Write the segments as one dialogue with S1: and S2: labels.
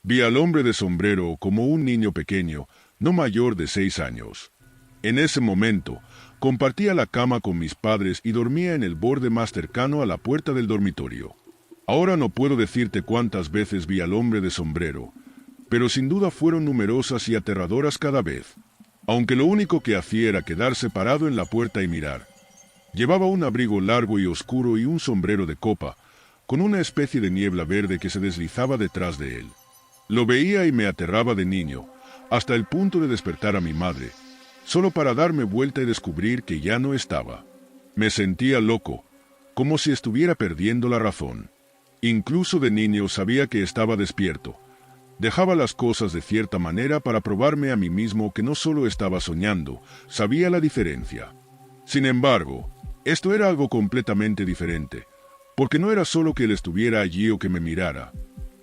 S1: Vi al hombre de sombrero como un niño pequeño, no mayor de 6 años. En ese momento, compartía la cama con mis padres y dormía en el borde más cercano a la puerta del dormitorio. Ahora no puedo decirte cuántas veces vi al hombre de sombrero, pero sin duda fueron numerosas y aterradoras cada vez, aunque lo único que hacía era quedarse parado en la puerta y mirar. Llevaba un abrigo largo y oscuro y un sombrero de copa, con una especie de niebla verde que se deslizaba detrás de él. Lo veía y me aterraba de niño, hasta el punto de despertar a mi madre, solo para darme vuelta y descubrir que ya no estaba. Me sentía loco, como si estuviera perdiendo la razón. Incluso de niño sabía que estaba despierto. Dejaba las cosas de cierta manera para probarme a mí mismo que no solo estaba soñando, sabía la diferencia. Sin embargo, esto era algo completamente diferente, porque no era solo que él estuviera allí o que me mirara.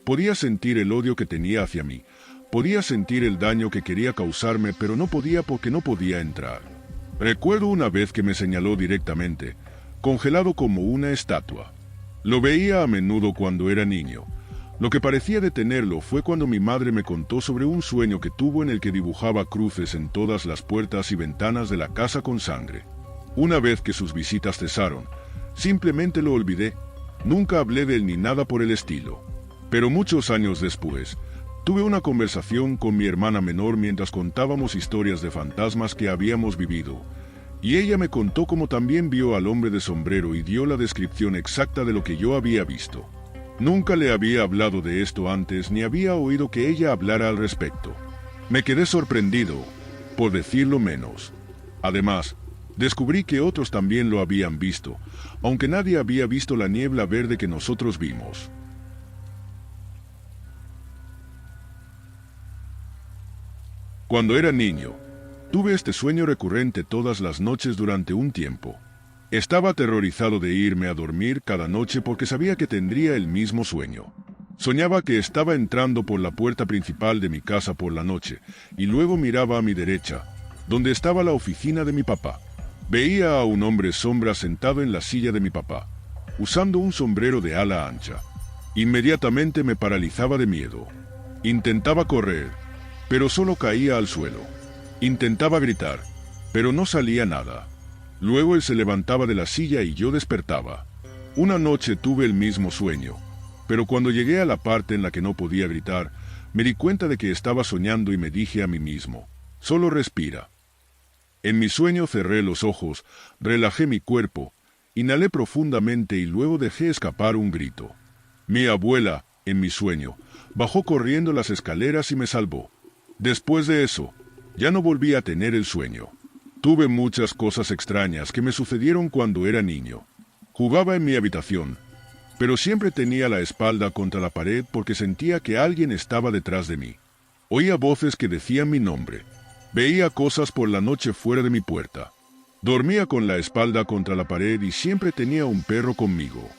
S1: Podía sentir el odio que tenía hacia mí, podía sentir el daño que quería causarme, pero no podía porque no podía entrar. Recuerdo una vez que me señaló directamente, congelado como una estatua. Lo veía a menudo cuando era niño. Lo que parecía detenerlo fue cuando mi madre me contó sobre un sueño que tuvo en el que dibujaba cruces en todas las puertas y ventanas de la casa con sangre. Una vez que sus visitas cesaron, simplemente lo olvidé. Nunca hablé de él ni nada por el estilo. Pero muchos años después, tuve una conversación con mi hermana menor mientras contábamos historias de fantasmas que habíamos vivido, y ella me contó cómo también vio al hombre de sombrero y dio la descripción exacta de lo que yo había visto. Nunca le había hablado de esto antes ni había oído que ella hablara al respecto. Me quedé sorprendido, por decirlo menos. Además, descubrí que otros también lo habían visto, aunque nadie había visto la niebla verde que nosotros vimos. Cuando era niño, tuve este sueño recurrente todas las noches durante un tiempo. Estaba aterrorizado de irme a dormir cada noche porque sabía que tendría el mismo sueño. Soñaba que estaba entrando por la puerta principal de mi casa por la noche, y luego miraba a mi derecha, donde estaba la oficina de mi papá. Veía a un hombre sombra sentado en la silla de mi papá, usando un sombrero de ala ancha. Inmediatamente me paralizaba de miedo. Intentaba correr, pero solo caía al suelo. Intentaba gritar, pero no salía nada. Luego él se levantaba de la silla y yo despertaba. Una noche tuve el mismo sueño, pero cuando llegué a la parte en la que no podía gritar, me di cuenta de que estaba soñando y me dije a mí mismo, solo respira. En mi sueño cerré los ojos, relajé mi cuerpo, inhalé profundamente y luego dejé escapar un grito. Mi abuela, en mi sueño, bajó corriendo las escaleras y me salvó. Después de eso, ya no volví a tener el sueño. Tuve muchas cosas extrañas que me sucedieron cuando era niño. Jugaba en mi habitación, pero siempre tenía la espalda contra la pared porque sentía que alguien estaba detrás de mí. Oía voces que decían mi nombre. Veía cosas por la noche fuera de mi puerta. Dormía con la espalda contra la pared y siempre tenía un perro conmigo.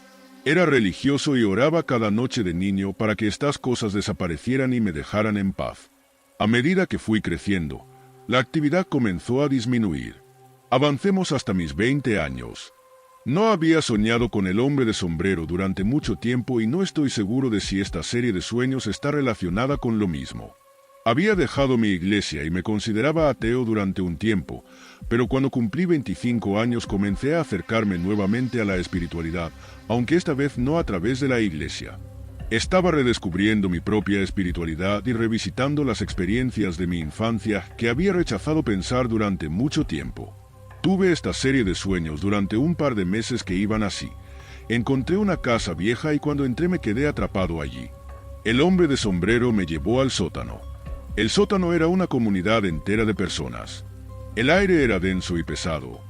S1: Era religioso y oraba cada noche de niño para que estas cosas desaparecieran y me dejaran en paz. A medida que fui creciendo, la actividad comenzó a disminuir. Avancemos hasta mis 20 años. No había soñado con el hombre de sombrero durante mucho tiempo y no estoy seguro de si esta serie de sueños está relacionada con lo mismo. Había dejado mi iglesia y me consideraba ateo durante un tiempo, pero cuando cumplí 25 años comencé a acercarme nuevamente a la espiritualidad, aunque esta vez no a través de la iglesia. Estaba redescubriendo mi propia espiritualidad y revisitando las experiencias de mi infancia que había rechazado pensar durante mucho tiempo. Tuve esta serie de sueños durante un par de meses que iban así. Encontré una casa vieja y cuando entré me quedé atrapado allí. El hombre de sombrero me llevó al sótano. El sótano era una comunidad entera de personas. El aire era denso y pesado,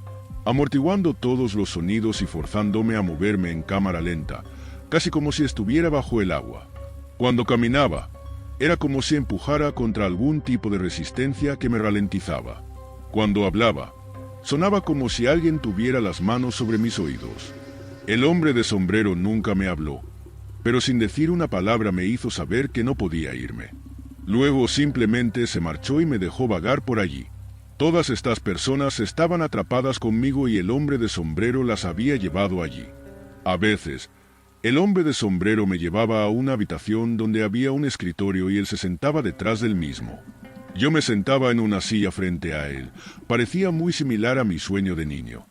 S1: amortiguando todos los sonidos y forzándome a moverme en cámara lenta, casi como si estuviera bajo el agua. Cuando caminaba, era como si empujara contra algún tipo de resistencia que me ralentizaba. Cuando hablaba, sonaba como si alguien tuviera las manos sobre mis oídos. El hombre de sombrero nunca me habló, pero sin decir una palabra me hizo saber que no podía irme. Luego simplemente se marchó y me dejó vagar por allí. Todas estas personas estaban atrapadas conmigo y el hombre de sombrero las había llevado allí. A veces, El hombre de sombrero me llevaba a una habitación donde había un escritorio y él se sentaba detrás del mismo. Yo me sentaba en una silla frente a él. Parecía muy similar a mi sueño de niño.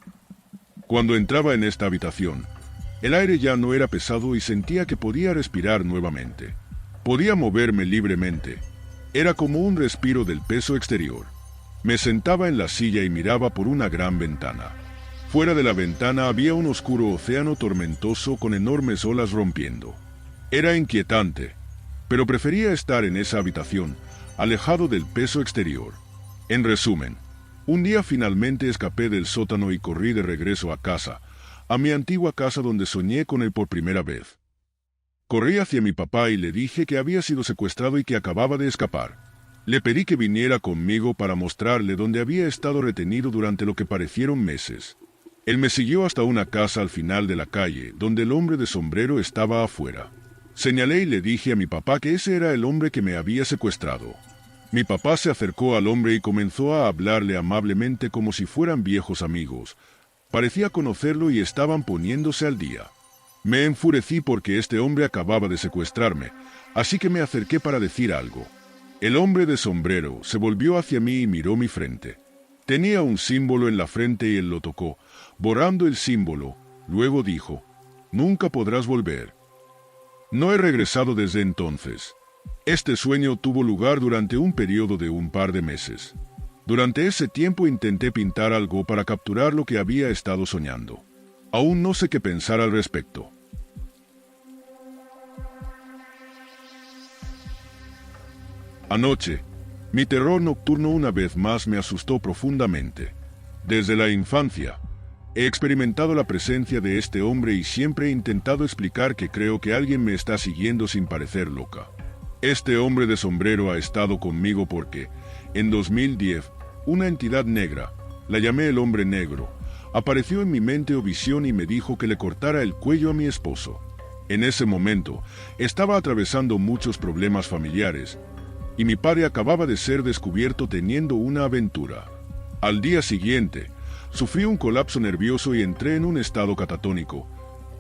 S1: Cuando entraba en esta habitación, el aire ya no era pesado y sentía que podía respirar nuevamente. Podía moverme libremente. Era como un respiro del peso exterior. Me sentaba en la silla y miraba por una gran ventana. Fuera de la ventana había un oscuro océano tormentoso con enormes olas rompiendo. Era inquietante, pero prefería estar en esa habitación, alejado del peso exterior. En resumen, un día finalmente escapé del sótano y corrí de regreso a casa, a mi antigua casa donde soñé con él por primera vez. Corrí hacia mi papá y le dije que había sido secuestrado y que acababa de escapar. Le pedí que viniera conmigo para mostrarle dónde había estado retenido durante lo que parecieron meses. Él me siguió hasta una casa al final de la calle, donde el hombre de sombrero estaba afuera. Señalé y le dije a mi papá que ese era el hombre que me había secuestrado. Mi papá se acercó al hombre y comenzó a hablarle amablemente como si fueran viejos amigos. Parecía conocerlo y estaban poniéndose al día. Me enfurecí porque este hombre acababa de secuestrarme, así que me acerqué para decir algo. El hombre de sombrero se volvió hacia mí y miró mi frente. Tenía un símbolo en la frente y él lo tocó, borrando el símbolo. Luego dijo: «Nunca podrás volver». No he regresado desde entonces. Este sueño tuvo lugar durante un periodo de un par de meses. Durante ese tiempo intenté pintar algo para capturar lo que había estado soñando. Aún no sé qué pensar al respecto. Anoche, mi terror nocturno una vez más me asustó profundamente. Desde la infancia, he experimentado la presencia de este hombre y siempre he intentado explicar que creo que alguien me está siguiendo sin parecer loca. Este hombre de sombrero ha estado conmigo porque, en 2010, una entidad negra, la llamé el hombre negro, apareció en mi mente o visión y me dijo que le cortara el cuello a mi esposo. En ese momento, estaba atravesando muchos problemas familiares, y mi padre acababa de ser descubierto teniendo una aventura. Al día siguiente, sufrí un colapso nervioso y entré en un estado catatónico,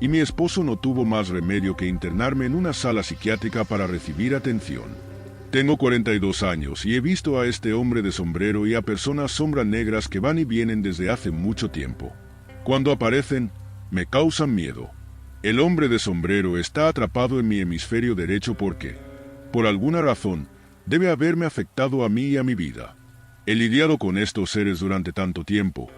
S1: y mi esposo no tuvo más remedio que internarme en una sala psiquiátrica para recibir atención. Tengo 42 años y he visto a este hombre de sombrero y a personas sombras negras que van y vienen desde hace mucho tiempo. Cuando aparecen, me causan miedo. El hombre de sombrero está atrapado en mi hemisferio derecho porque, por alguna razón, debe haberme afectado a mí y a mi vida. He lidiado con estos seres durante tanto tiempo,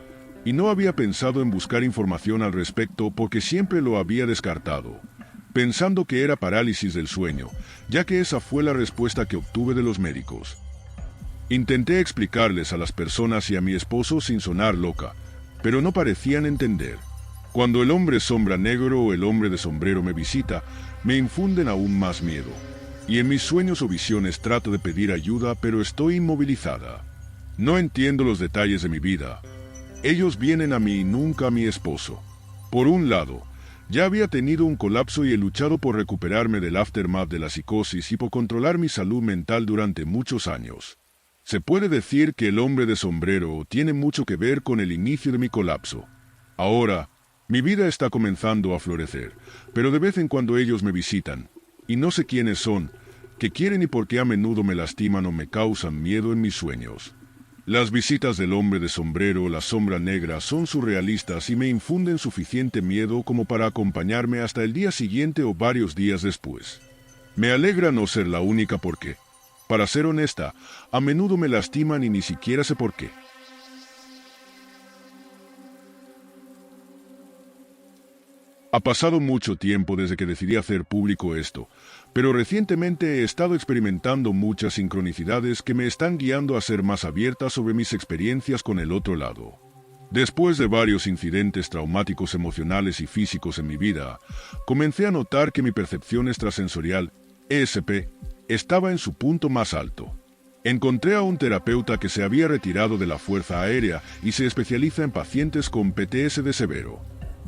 S1: y no había pensado en buscar información al respecto porque siempre lo había descartado, pensando que era parálisis del sueño, ya que esa fue la respuesta que obtuve de los médicos. Intenté explicarles a las personas y a mi esposo sin sonar loca, pero no parecían entender. Cuando el hombre sombra negro o el hombre de sombrero me visita, me infunden aún más miedo, y en mis sueños o visiones trato de pedir ayuda, pero estoy inmovilizada. No entiendo los detalles de mi vida. Ellos vienen a mí y nunca a mi esposo. Por un lado, ya había tenido un colapso y he luchado por recuperarme del aftermath de la psicosis y por controlar mi salud mental durante muchos años. Se puede decir que el hombre de sombrero tiene mucho que ver con el inicio de mi colapso. Ahora, mi vida está comenzando a florecer, pero de vez en cuando ellos me visitan, y no sé quiénes son, qué quieren y por qué a menudo me lastiman o me causan miedo en mis sueños. Las visitas del hombre de sombrero o la sombra negra son surrealistas y me infunden suficiente miedo como para acompañarme hasta el día siguiente o varios días después. Me alegra no ser la única porque, para ser honesta, a menudo me lastiman y ni siquiera sé por qué. Ha pasado mucho tiempo desde que decidí hacer público esto, pero recientemente he estado experimentando muchas sincronicidades que me están guiando a ser más abierta sobre mis experiencias con el otro lado. Después de varios incidentes traumáticos emocionales y físicos en mi vida, comencé a notar que mi percepción extrasensorial, ESP, estaba en su punto más alto. Encontré a un terapeuta que se había retirado de la Fuerza Aérea y se especializa en pacientes con PTSD severo.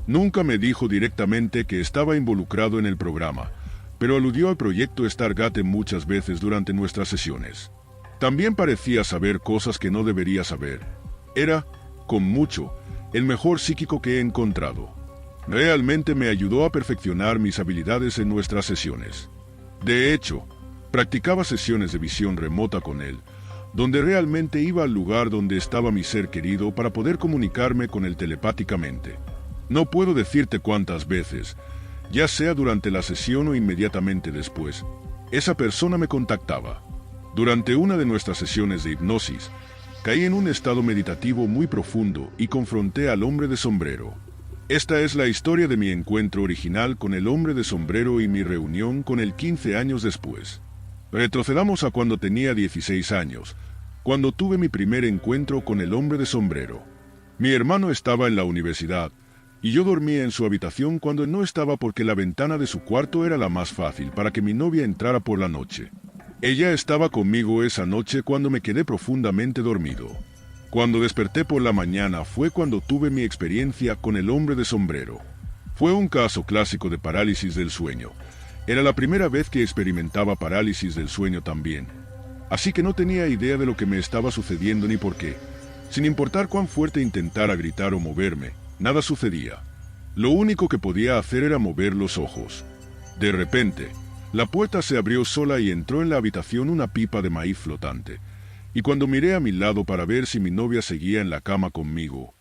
S1: Nunca me dijo directamente que estaba involucrado en el programa, pero aludió al proyecto Stargate muchas veces durante nuestras sesiones. También parecía saber cosas que no debería saber. Era, con mucho, el mejor psíquico que he encontrado. Realmente me ayudó a perfeccionar mis habilidades en nuestras sesiones. De hecho, practicaba sesiones de visión remota con él, donde realmente iba al lugar donde estaba mi ser querido para poder comunicarme con él telepáticamente. No puedo decirte cuántas veces, ya sea durante la sesión o inmediatamente después, esa persona me contactaba. Durante una de nuestras sesiones de hipnosis, caí en un estado meditativo muy profundo y confronté al hombre de sombrero. Esta es la historia de mi encuentro original con el hombre de sombrero y mi reunión con él 15 años después. Retrocedamos a cuando tenía 16 años, cuando tuve mi primer encuentro con el hombre de sombrero. Mi hermano estaba en la universidad, y yo dormía en su habitación cuando él no estaba porque la ventana de su cuarto era la más fácil para que mi novia entrara por la noche. Ella estaba conmigo esa noche cuando me quedé profundamente dormido. Cuando desperté por la mañana fue cuando tuve mi experiencia con el hombre de sombrero. Fue un caso clásico de parálisis del sueño. Era la primera vez que experimentaba parálisis del sueño también. Así que no tenía idea de lo que me estaba sucediendo ni por qué. Sin importar cuán fuerte intentara gritar o moverme, nada sucedía. Lo único que podía hacer era mover los ojos. De repente, la puerta se abrió sola y entró en la habitación una pipa de maíz flotante. Y cuando miré a mi lado para ver si mi novia seguía en la cama conmigo,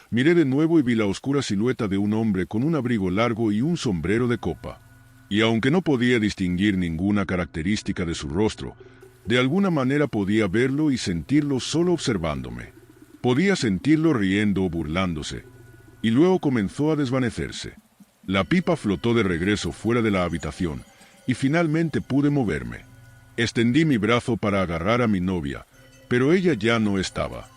S1: miré de nuevo y vi la oscura silueta de un hombre con un abrigo largo y un sombrero de copa. Y aunque no podía distinguir ninguna característica de su rostro, de alguna manera podía verlo y sentirlo solo observándome. Podía sentirlo riendo o burlándose, y luego comenzó a desvanecerse. La pipa flotó de regreso fuera de la habitación, y finalmente pude moverme. Extendí mi brazo para agarrar a mi novia, pero ella ya no estaba.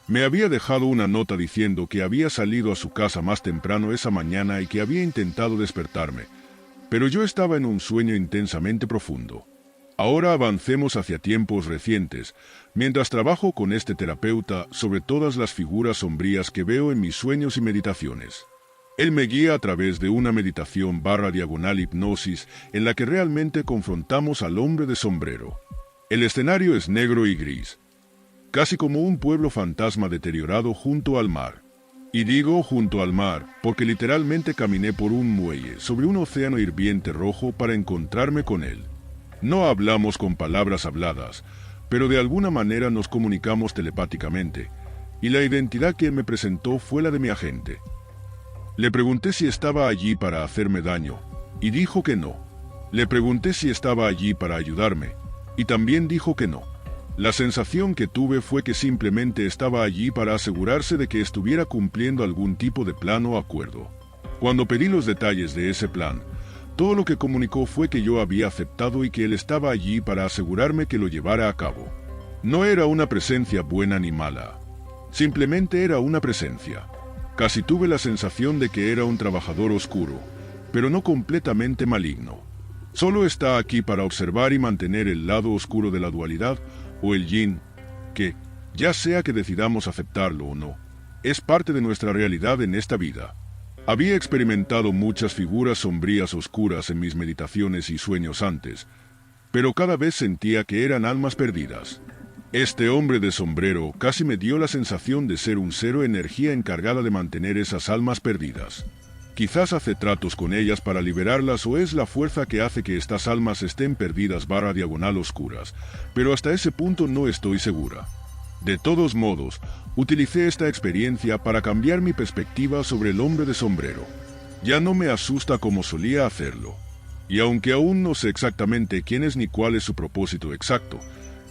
S1: Me había dejado una nota diciendo que había salido a su casa más temprano esa mañana y que había intentado despertarme, pero yo estaba en un sueño intensamente profundo. Ahora avancemos hacia tiempos recientes, mientras trabajo con este terapeuta sobre todas las figuras sombrías que veo en mis sueños y meditaciones. Él me guía a través de una meditación / hipnosis en la que realmente confrontamos al hombre de sombrero. El escenario es negro y gris, casi como un pueblo fantasma deteriorado junto al mar. Y digo junto al mar porque literalmente caminé por un muelle sobre un océano hirviente rojo para encontrarme con él. No hablamos con palabras habladas, pero de alguna manera nos comunicamos telepáticamente, y la identidad que él me presentó fue la de mi agente. Le pregunté si estaba allí para hacerme daño, y dijo que no. Le pregunté si estaba allí para ayudarme, y también dijo que no. La sensación que tuve fue que simplemente estaba allí para asegurarse de que estuviera cumpliendo algún tipo de plan o acuerdo. Cuando pedí los detalles de ese plan, todo lo que comunicó fue que yo había aceptado y que él estaba allí para asegurarme que lo llevara a cabo. No era una presencia buena ni mala. Simplemente era una presencia. Casi tuve la sensación de que era un trabajador oscuro, pero no completamente maligno. Solo está aquí para observar y mantener el lado oscuro de la dualidad, o el yin, que, ya sea que decidamos aceptarlo o no, es parte de nuestra realidad en esta vida. Había experimentado muchas figuras sombrías oscuras en mis meditaciones y sueños antes, pero cada vez sentía que eran almas perdidas. Este hombre de sombrero casi me dio la sensación de ser un cero energía encargada de mantener esas almas perdidas. Quizás hace tratos con ellas para liberarlas o es la fuerza que hace que estas almas estén perdidas / oscuras, pero hasta ese punto no estoy segura. De todos modos, utilicé esta experiencia para cambiar mi perspectiva sobre el hombre de sombrero. Ya no me asusta como solía hacerlo. Y aunque aún no sé exactamente quién es ni cuál es su propósito exacto,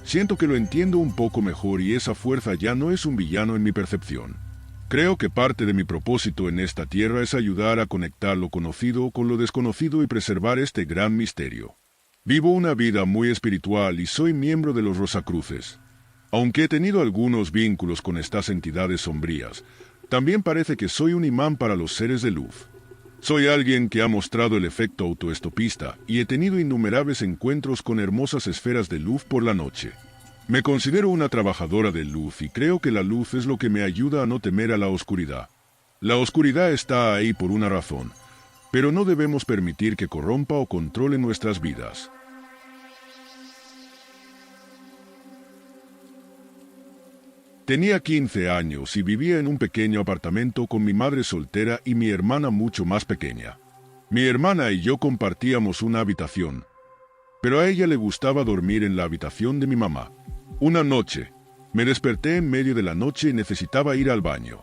S1: siento que lo entiendo un poco mejor y esa fuerza ya no es un villano en mi percepción. Creo que parte de mi propósito en esta tierra es ayudar a conectar lo conocido con lo desconocido y preservar este gran misterio. Vivo una vida muy espiritual y soy miembro de los Rosacruces. Aunque he tenido algunos vínculos con estas entidades sombrías, también parece que soy un imán para los seres de luz. Soy alguien que ha mostrado el efecto autoestopista y he tenido innumerables encuentros con hermosas esferas de luz por la noche. Me considero una trabajadora de luz y creo que la luz es lo que me ayuda a no temer a la oscuridad. La oscuridad está ahí por una razón, pero no debemos permitir que corrompa o controle nuestras vidas. Tenía 15 años y vivía en un pequeño apartamento con mi madre soltera y mi hermana mucho más pequeña. Mi hermana y yo compartíamos una habitación, pero a ella le gustaba dormir en la habitación de mi mamá. Una noche, me desperté en medio de la noche y necesitaba ir al baño.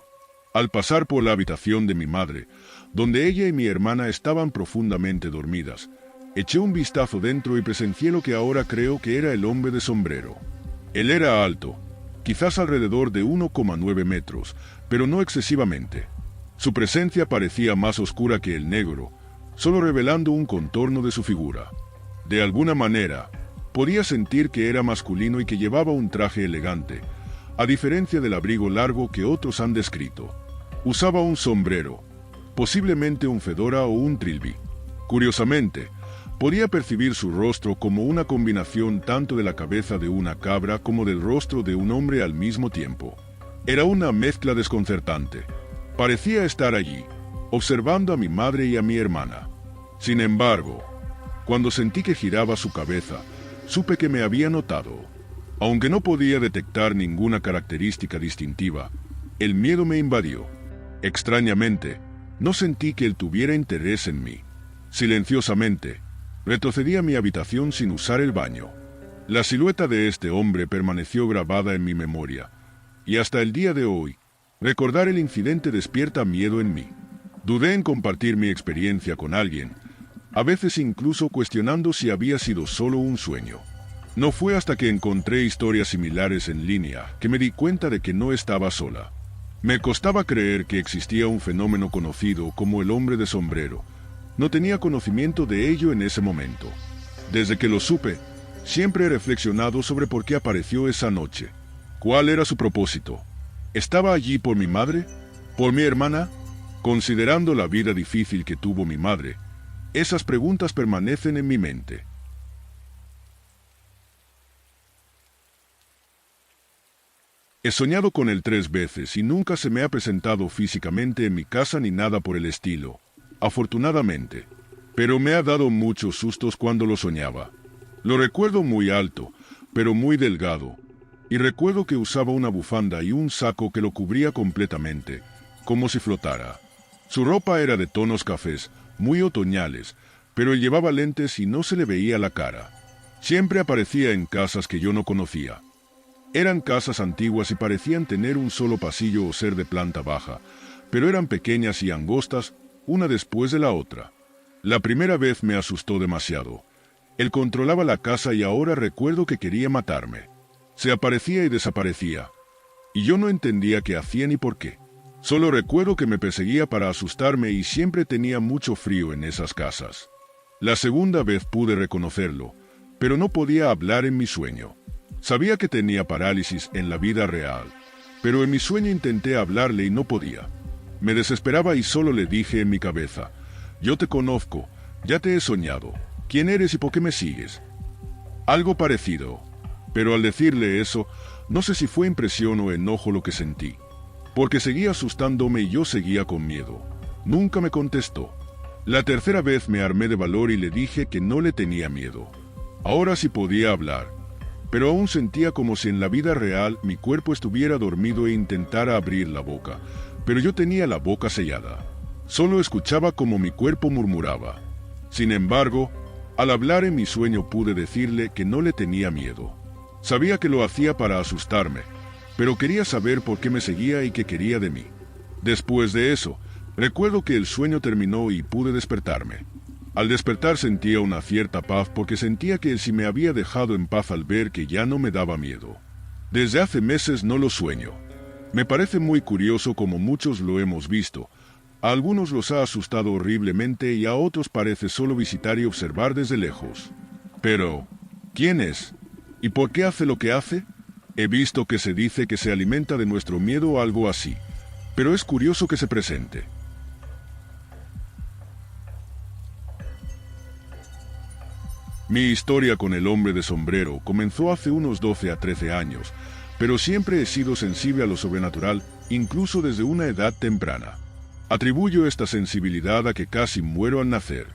S1: Al pasar por la habitación de mi madre, donde ella y mi hermana estaban profundamente dormidas, eché un vistazo dentro y presencié lo que ahora creo que era el hombre de sombrero. Él era alto, quizás alrededor de 1,9 metros, pero no excesivamente. Su presencia parecía más oscura que el negro, solo revelando un contorno de su figura. De alguna manera, podía sentir que era masculino y que llevaba un traje elegante, a diferencia del abrigo largo que otros han descrito. Usaba un sombrero, posiblemente un fedora o un trilby. Curiosamente, podía percibir su rostro como una combinación tanto de la cabeza de una cabra como del rostro de un hombre al mismo tiempo. Era una mezcla desconcertante. Parecía estar allí, observando a mi madre y a mi hermana. Sin embargo, cuando sentí que giraba su cabeza, supe que me había notado. Aunque no podía detectar ninguna característica distintiva, el miedo me invadió. Extrañamente, no sentí que él tuviera interés en mí. Silenciosamente, retrocedí a mi habitación sin usar el baño. La silueta de este hombre permaneció grabada en mi memoria, y hasta el día de hoy, recordar el incidente despierta miedo en mí. Dudé en compartir mi experiencia con alguien, a veces incluso cuestionando si había sido solo un sueño. No fue hasta que encontré historias similares en línea que me di cuenta de que no estaba sola. Me costaba creer que existía un fenómeno conocido como el hombre de sombrero. No tenía conocimiento de ello en ese momento. Desde que lo supe, siempre he reflexionado sobre por qué apareció esa noche. ¿Cuál era su propósito? ¿Estaba allí por mi madre? ¿Por mi hermana? Considerando la vida difícil que tuvo mi madre, esas preguntas permanecen en mi mente. He soñado con él 3 veces y nunca se me ha presentado físicamente en mi casa ni nada por el estilo, afortunadamente, pero me ha dado muchos sustos cuando lo soñaba. Lo recuerdo muy alto, pero muy delgado, y recuerdo que usaba una bufanda y un saco que lo cubría completamente, como si flotara. Su ropa era de tonos cafés, muy otoñales, pero él llevaba lentes y no se le veía la cara. Siempre aparecía en casas que yo no conocía. Eran casas antiguas y parecían tener un solo pasillo o ser de planta baja, pero eran pequeñas y angostas, una después de la otra. La primera vez me asustó demasiado. Él controlaba la casa y ahora recuerdo que quería matarme. Se aparecía y desaparecía, y yo no entendía qué hacía ni por qué. Solo recuerdo que me perseguía para asustarme y siempre tenía mucho frío en esas casas. La segunda vez pude reconocerlo, pero no podía hablar en mi sueño. Sabía que tenía parálisis en la vida real, pero en mi sueño intenté hablarle y no podía. Me desesperaba y solo le dije en mi cabeza: yo te conozco, ya te he soñado, ¿quién eres y por qué me sigues? Algo parecido, pero al decirle eso, no sé si fue impresión o enojo lo que sentí, porque seguía asustándome y yo seguía con miedo. Nunca me contestó. La tercera vez me armé de valor y le dije que no le tenía miedo. Ahora sí podía hablar, pero aún sentía como si en la vida real mi cuerpo estuviera dormido e intentara abrir la boca, pero yo tenía la boca sellada. Solo escuchaba como mi cuerpo murmuraba. Sin embargo, al hablar en mi sueño pude decirle que no le tenía miedo. Sabía que lo hacía para asustarme, pero quería saber por qué me seguía y qué quería de mí. Después de eso, recuerdo que el sueño terminó y pude despertarme. Al despertar sentía una cierta paz porque sentía que él sí me había dejado en paz al ver que ya no me daba miedo. Desde hace meses no lo sueño. Me parece muy curioso como muchos lo hemos visto. A algunos los ha asustado horriblemente y a otros parece solo visitar y observar desde lejos. Pero, ¿quién es? ¿Y por qué hace lo que hace? He visto que se dice que se alimenta de nuestro miedo o algo así, pero es curioso que se presente. Mi historia con el hombre de sombrero comenzó hace unos 12 a 13 años, pero siempre he sido sensible a lo sobrenatural, incluso desde una edad temprana. Atribuyo esta sensibilidad a que casi muero al nacer.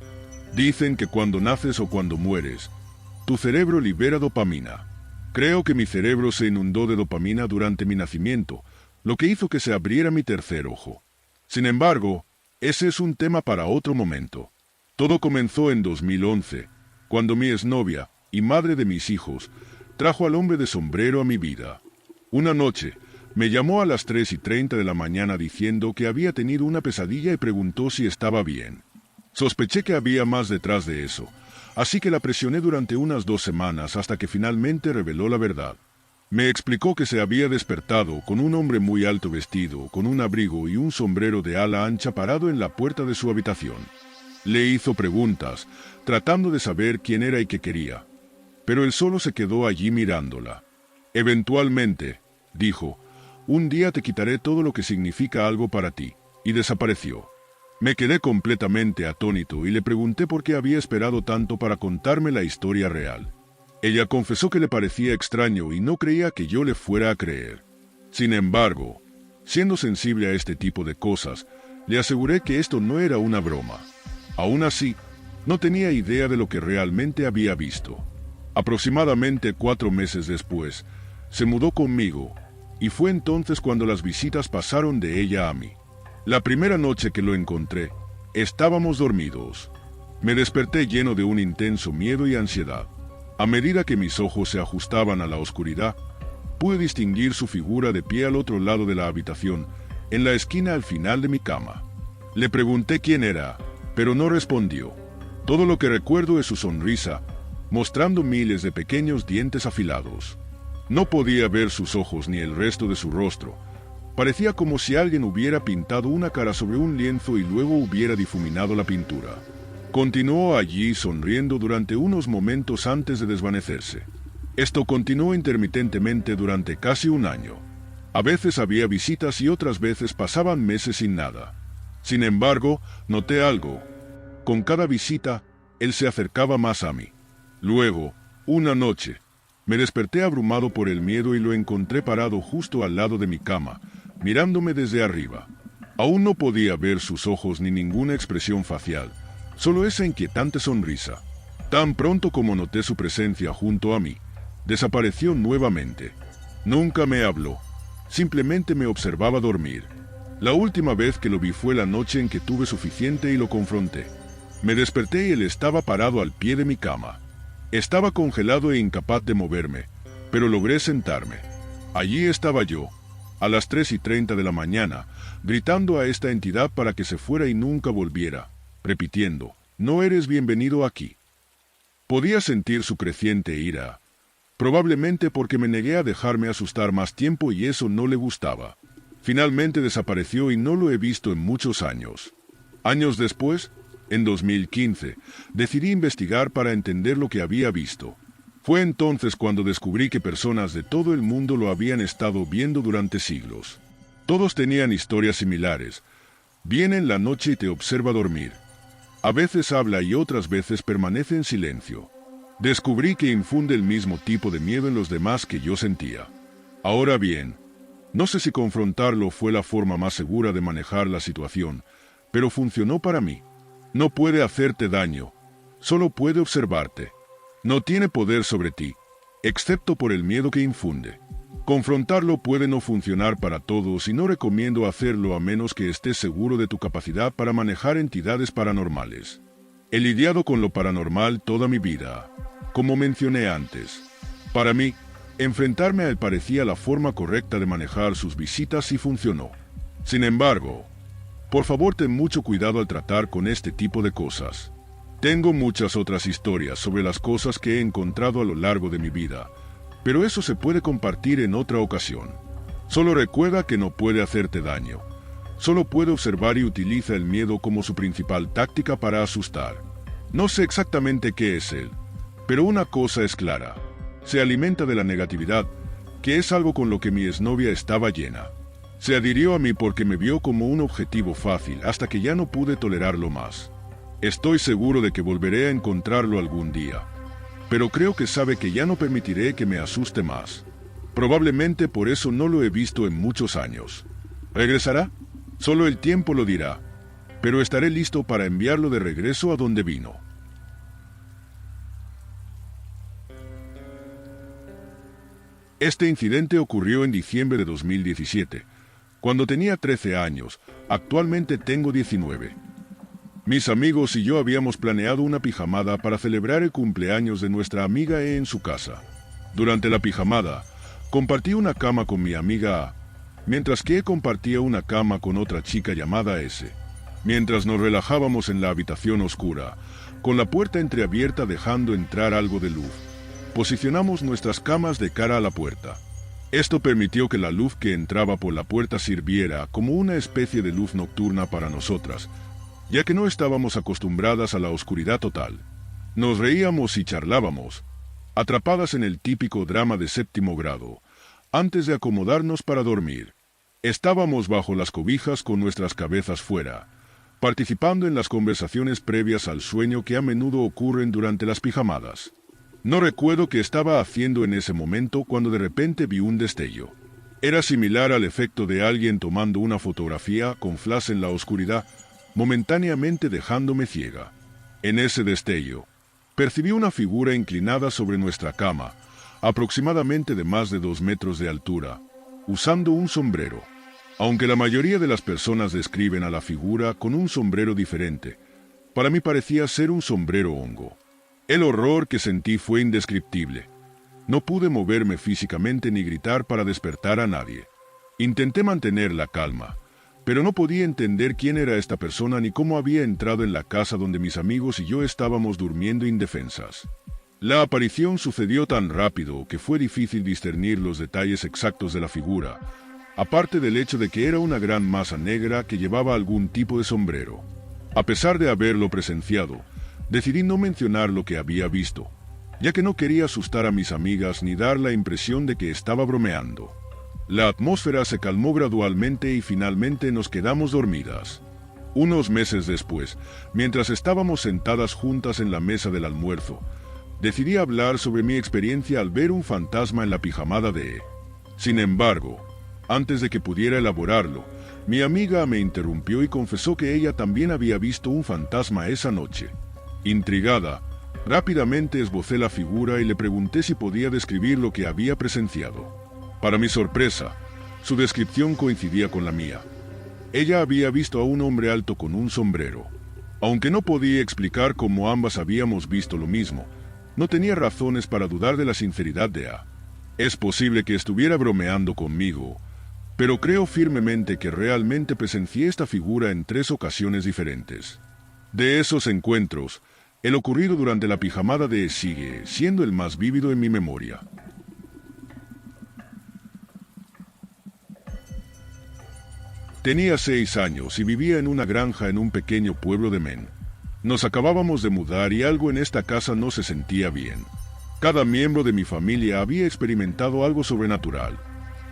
S1: Dicen que cuando naces o cuando mueres, tu cerebro libera dopamina. Creo que mi cerebro se inundó de dopamina durante mi nacimiento, lo que hizo que se abriera mi tercer ojo. Sin embargo, ese es un tema para otro momento. Todo comenzó en 2011, cuando mi exnovia y madre de mis hijos trajo al hombre de sombrero a mi vida. Una noche, me llamó a las 3:30 de la mañana diciendo que había tenido una pesadilla y preguntó si estaba bien. Sospeché que había más detrás de eso, así que la presioné durante unas 2 semanas hasta que finalmente reveló la verdad. Me explicó que se había despertado con un hombre muy alto vestido, con un abrigo y un sombrero de ala ancha parado en la puerta de su habitación. Le hizo preguntas, tratando de saber quién era y qué quería, pero él solo se quedó allí mirándola. Eventualmente, dijo, «Un día te quitaré todo lo que significa algo para ti», y desapareció. Me quedé completamente atónito y le pregunté por qué había esperado tanto para contarme la historia real. Ella confesó que le parecía extraño y no creía que yo le fuera a creer. Sin embargo, siendo sensible a este tipo de cosas, le aseguré que esto no era una broma. Aún así, no tenía idea de lo que realmente había visto. Aproximadamente 4 meses después, se mudó conmigo, y fue entonces cuando las visitas pasaron de ella a mí. La primera noche que lo encontré, estábamos dormidos. Me desperté lleno de un intenso miedo y ansiedad. A medida que mis ojos se ajustaban a la oscuridad, pude distinguir su figura de pie al otro lado de la habitación, en la esquina al final de mi cama. Le pregunté quién era, pero no respondió. Todo lo que recuerdo es su sonrisa, mostrando miles de pequeños dientes afilados. No podía ver sus ojos ni el resto de su rostro. Parecía como si alguien hubiera pintado una cara sobre un lienzo y luego hubiera difuminado la pintura. Continuó allí sonriendo durante unos momentos antes de desvanecerse. Esto continuó intermitentemente durante casi un año. A veces había visitas y otras veces pasaban meses sin nada. Sin embargo, noté algo. Con cada visita, él se acercaba más a mí. Luego, una noche, me desperté abrumado por el miedo y lo encontré parado justo al lado de mi cama, mirándome desde arriba. Aún no podía ver sus ojos ni ninguna expresión facial, solo esa inquietante sonrisa. Tan pronto como noté su presencia junto a mí, desapareció nuevamente. Nunca me habló, simplemente me observaba dormir. La última vez que lo vi fue la noche en que tuve suficiente y lo confronté. Me desperté y él estaba parado al pie de mi cama. Estaba congelado e incapaz de moverme, pero logré sentarme. Allí estaba yo, a las 3:30 de la mañana, gritando a esta entidad para que se fuera y nunca volviera, repitiendo, «No eres bienvenido aquí». Podía sentir su creciente ira, probablemente porque me negué a dejarme asustar más tiempo y eso no le gustaba. Finalmente desapareció y no lo he visto en muchos años. Años después, en 2015, decidí investigar para entender lo que había visto. Fue entonces cuando descubrí que personas de todo el mundo lo habían estado viendo durante siglos. Todos tenían historias similares. Viene en la noche y te observa dormir. A veces habla y otras veces permanece en silencio. Descubrí que infunde el mismo tipo de miedo en los demás que yo sentía. Ahora bien, no sé si confrontarlo fue la forma más segura de manejar la situación, pero funcionó para mí. No puede hacerte daño, solo puede observarte. No tiene poder sobre ti, excepto por el miedo que infunde. Confrontarlo puede no funcionar para todos y no recomiendo hacerlo a menos que estés seguro de tu capacidad para manejar entidades paranormales. He lidiado con lo paranormal toda mi vida, como mencioné antes. Para mí, enfrentarme a él parecía la forma correcta de manejar sus visitas y funcionó. Sin embargo, por favor ten mucho cuidado al tratar con este tipo de cosas. Tengo muchas otras historias sobre las cosas que he encontrado a lo largo de mi vida, pero eso se puede compartir en otra ocasión. Solo recuerda que no puede hacerte daño. Solo puede observar y utiliza el miedo como su principal táctica para asustar. No sé exactamente qué es él, pero una cosa es clara. Se alimenta de la negatividad, que es algo con lo que mi exnovia estaba llena. Se adhirió a mí porque me vio como un objetivo fácil hasta que ya no pude tolerarlo más. Estoy seguro de que volveré a encontrarlo algún día, pero creo que sabe que ya no permitiré que me asuste más. Probablemente por eso no lo he visto en muchos años. ¿Regresará? Solo el tiempo lo dirá, pero estaré listo para enviarlo de regreso a donde vino. Este incidente ocurrió en diciembre de 2017, cuando tenía 13 años, actualmente tengo 19. Mis amigos y yo habíamos planeado una pijamada para celebrar el cumpleaños de nuestra amiga E en su casa. Durante la pijamada, compartí una cama con mi amiga A, mientras que E compartía una cama con otra chica llamada S. Mientras nos relajábamos en la habitación oscura, con la puerta entreabierta dejando entrar algo de luz, posicionamos nuestras camas de cara a la puerta. Esto permitió que la luz que entraba por la puerta sirviera como una especie de luz nocturna para nosotras, ya que no estábamos acostumbradas a la oscuridad total. Nos reíamos y charlábamos, atrapadas en el típico drama de séptimo grado, antes de acomodarnos para dormir. Estábamos bajo las cobijas con nuestras cabezas fuera, participando en las conversaciones previas al sueño que a menudo ocurren durante las pijamadas. No recuerdo qué estaba haciendo en ese momento cuando de repente vi un destello. Era similar al efecto de alguien tomando una fotografía con flash en la oscuridad, momentáneamente dejándome ciega. En ese destello, percibí una figura inclinada sobre nuestra cama, aproximadamente de más de 2 metros de altura, usando un sombrero. Aunque la mayoría de las personas describen a la figura con un sombrero diferente, para mí parecía ser un sombrero hongo. El horror que sentí fue indescriptible. No pude moverme físicamente ni gritar para despertar a nadie. Intenté mantener la calma, pero no podía entender quién era esta persona ni cómo había entrado en la casa donde mis amigos y yo estábamos durmiendo indefensas. La aparición sucedió tan rápido que fue difícil discernir los detalles exactos de la figura, aparte del hecho de que era una gran masa negra que llevaba algún tipo de sombrero. A pesar de haberlo presenciado, decidí no mencionar lo que había visto, ya que no quería asustar a mis amigas ni dar la impresión de que estaba bromeando. La atmósfera se calmó gradualmente y finalmente nos quedamos dormidas. Unos meses después, mientras estábamos sentadas juntas en la mesa del almuerzo, decidí hablar sobre mi experiencia al ver un fantasma en la pijamada de E. Sin embargo, antes de que pudiera elaborarlo, mi amiga me interrumpió y confesó que ella también había visto un fantasma esa noche. Intrigada, rápidamente esbocé la figura y le pregunté si podía describir lo que había presenciado. Para mi sorpresa, su descripción coincidía con la mía. Ella había visto a un hombre alto con un sombrero. Aunque no podía explicar cómo ambas habíamos visto lo mismo, no tenía razones para dudar de la sinceridad de A. Es posible que estuviera bromeando conmigo, pero creo firmemente que realmente presencié esta figura en 3 ocasiones diferentes. De esos encuentros, el ocurrido durante la pijamada de E sigue siendo el más vívido en mi memoria. Tenía 6 años y vivía en una granja en un pequeño pueblo de Maine. Nos acabábamos de mudar y algo en esta casa no se sentía bien. Cada miembro de mi familia había experimentado algo sobrenatural,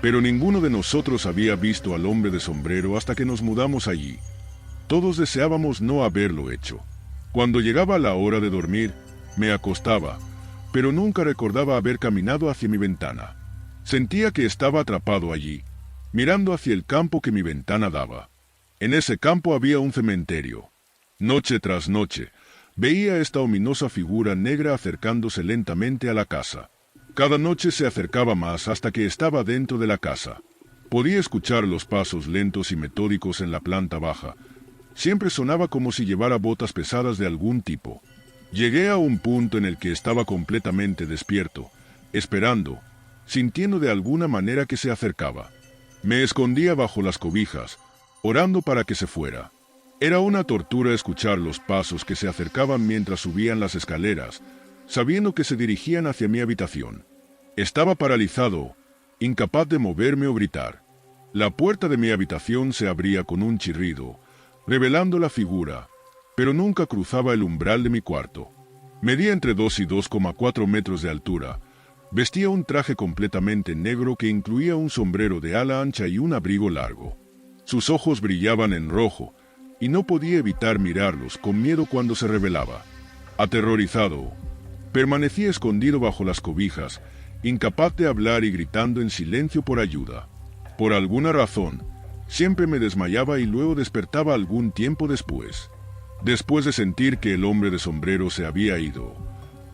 S1: pero ninguno de nosotros había visto al hombre de sombrero hasta que nos mudamos allí. Todos deseábamos no haberlo hecho. Cuando llegaba la hora de dormir, me acostaba, pero nunca recordaba haber caminado hacia mi ventana. Sentía que estaba atrapado allí, mirando hacia el campo que mi ventana daba. En ese campo había un cementerio. Noche tras noche, veía esta ominosa figura negra acercándose lentamente a la casa. Cada noche se acercaba más hasta que estaba dentro de la casa. Podía escuchar los pasos lentos y metódicos en la planta baja. Siempre sonaba como si llevara botas pesadas de algún tipo. Llegué a un punto en el que estaba completamente despierto, esperando, sintiendo de alguna manera que se acercaba. Me escondía bajo las cobijas, orando para que se fuera. Era una tortura escuchar los pasos que se acercaban mientras subían las escaleras, sabiendo que se dirigían hacia mi habitación. Estaba paralizado, incapaz de moverme o gritar. La puerta de mi habitación se abría con un chirrido, revelando la figura, pero nunca cruzaba el umbral de mi cuarto. Medía entre 2 y 2,4 metros de altura. Vestía un traje completamente negro que incluía un sombrero de ala ancha y un abrigo largo. Sus ojos brillaban en rojo, y no podía evitar mirarlos con miedo cuando se revelaba. Aterrorizado, permanecí escondido bajo las cobijas, incapaz de hablar y gritando en silencio por ayuda. Por alguna razón, siempre me desmayaba y luego despertaba algún tiempo después. Después de sentir que el hombre de sombrero se había ido,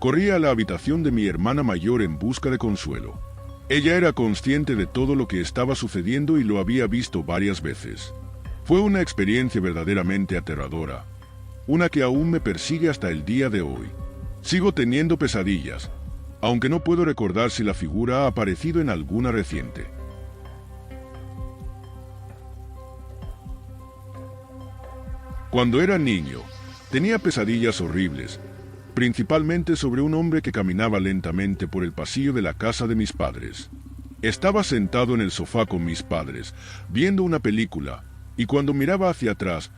S1: corrí a la habitación de mi hermana mayor en busca de consuelo. Ella era consciente de todo lo que estaba sucediendo y lo había visto varias veces. Fue una experiencia verdaderamente aterradora, una que aún me persigue hasta el día de hoy. Sigo teniendo pesadillas, aunque no puedo recordar si la figura ha aparecido en alguna reciente. Cuando era niño, tenía pesadillas horribles, principalmente sobre un hombre que caminaba lentamente por el pasillo de la casa de mis padres. Estaba sentado en el sofá con mis padres, viendo una película, y cuando miraba hacia atrás,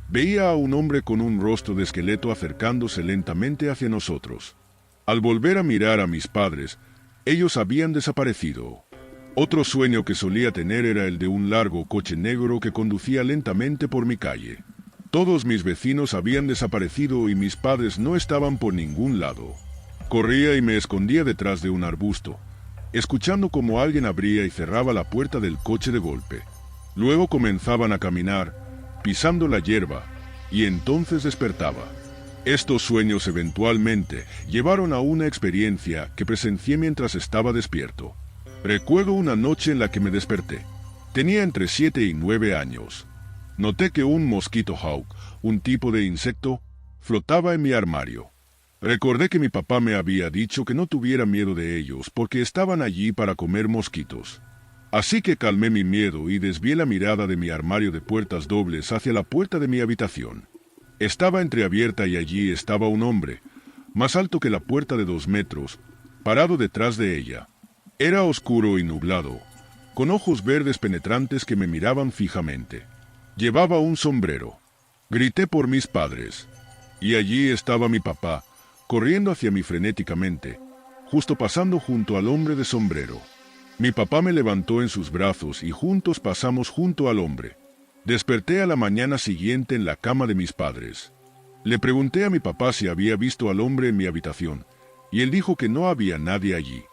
S1: veía a un hombre con un rostro de esqueleto acercándose lentamente hacia nosotros. Al volver a mirar a mis padres, ellos habían desaparecido. Otro sueño que solía tener era el de un largo coche negro que conducía lentamente por mi calle. Todos mis vecinos habían desaparecido y mis padres no estaban por ningún lado. Corría y me escondía detrás de un arbusto, escuchando cómo alguien abría y cerraba la puerta del coche de golpe. Luego comenzaban a caminar, pisando la hierba, y entonces despertaba. Estos sueños eventualmente llevaron a una experiencia que presencié mientras estaba despierto. Recuerdo una noche en la que me desperté. Tenía entre 7 y 9 años. Noté que un mosquito hawk, un tipo de insecto, flotaba en mi armario. Recordé que mi papá me había dicho que no tuviera miedo de ellos porque estaban allí para comer mosquitos. Así que calmé mi miedo y desvié la mirada de mi armario de puertas dobles hacia la puerta de mi habitación. Estaba entreabierta y allí estaba un hombre, más alto que la puerta de 2 metros, parado detrás de ella. Era oscuro y nublado, con ojos verdes penetrantes que me miraban fijamente. Llevaba un sombrero. Grité por mis padres, y allí estaba mi papá, corriendo hacia mí frenéticamente, justo pasando junto al hombre de sombrero. Mi papá me levantó en sus brazos y juntos pasamos junto al hombre. Desperté a la mañana siguiente en la cama de mis padres. Le pregunté a mi papá si había visto al hombre en mi habitación, y él dijo que no había nadie allí.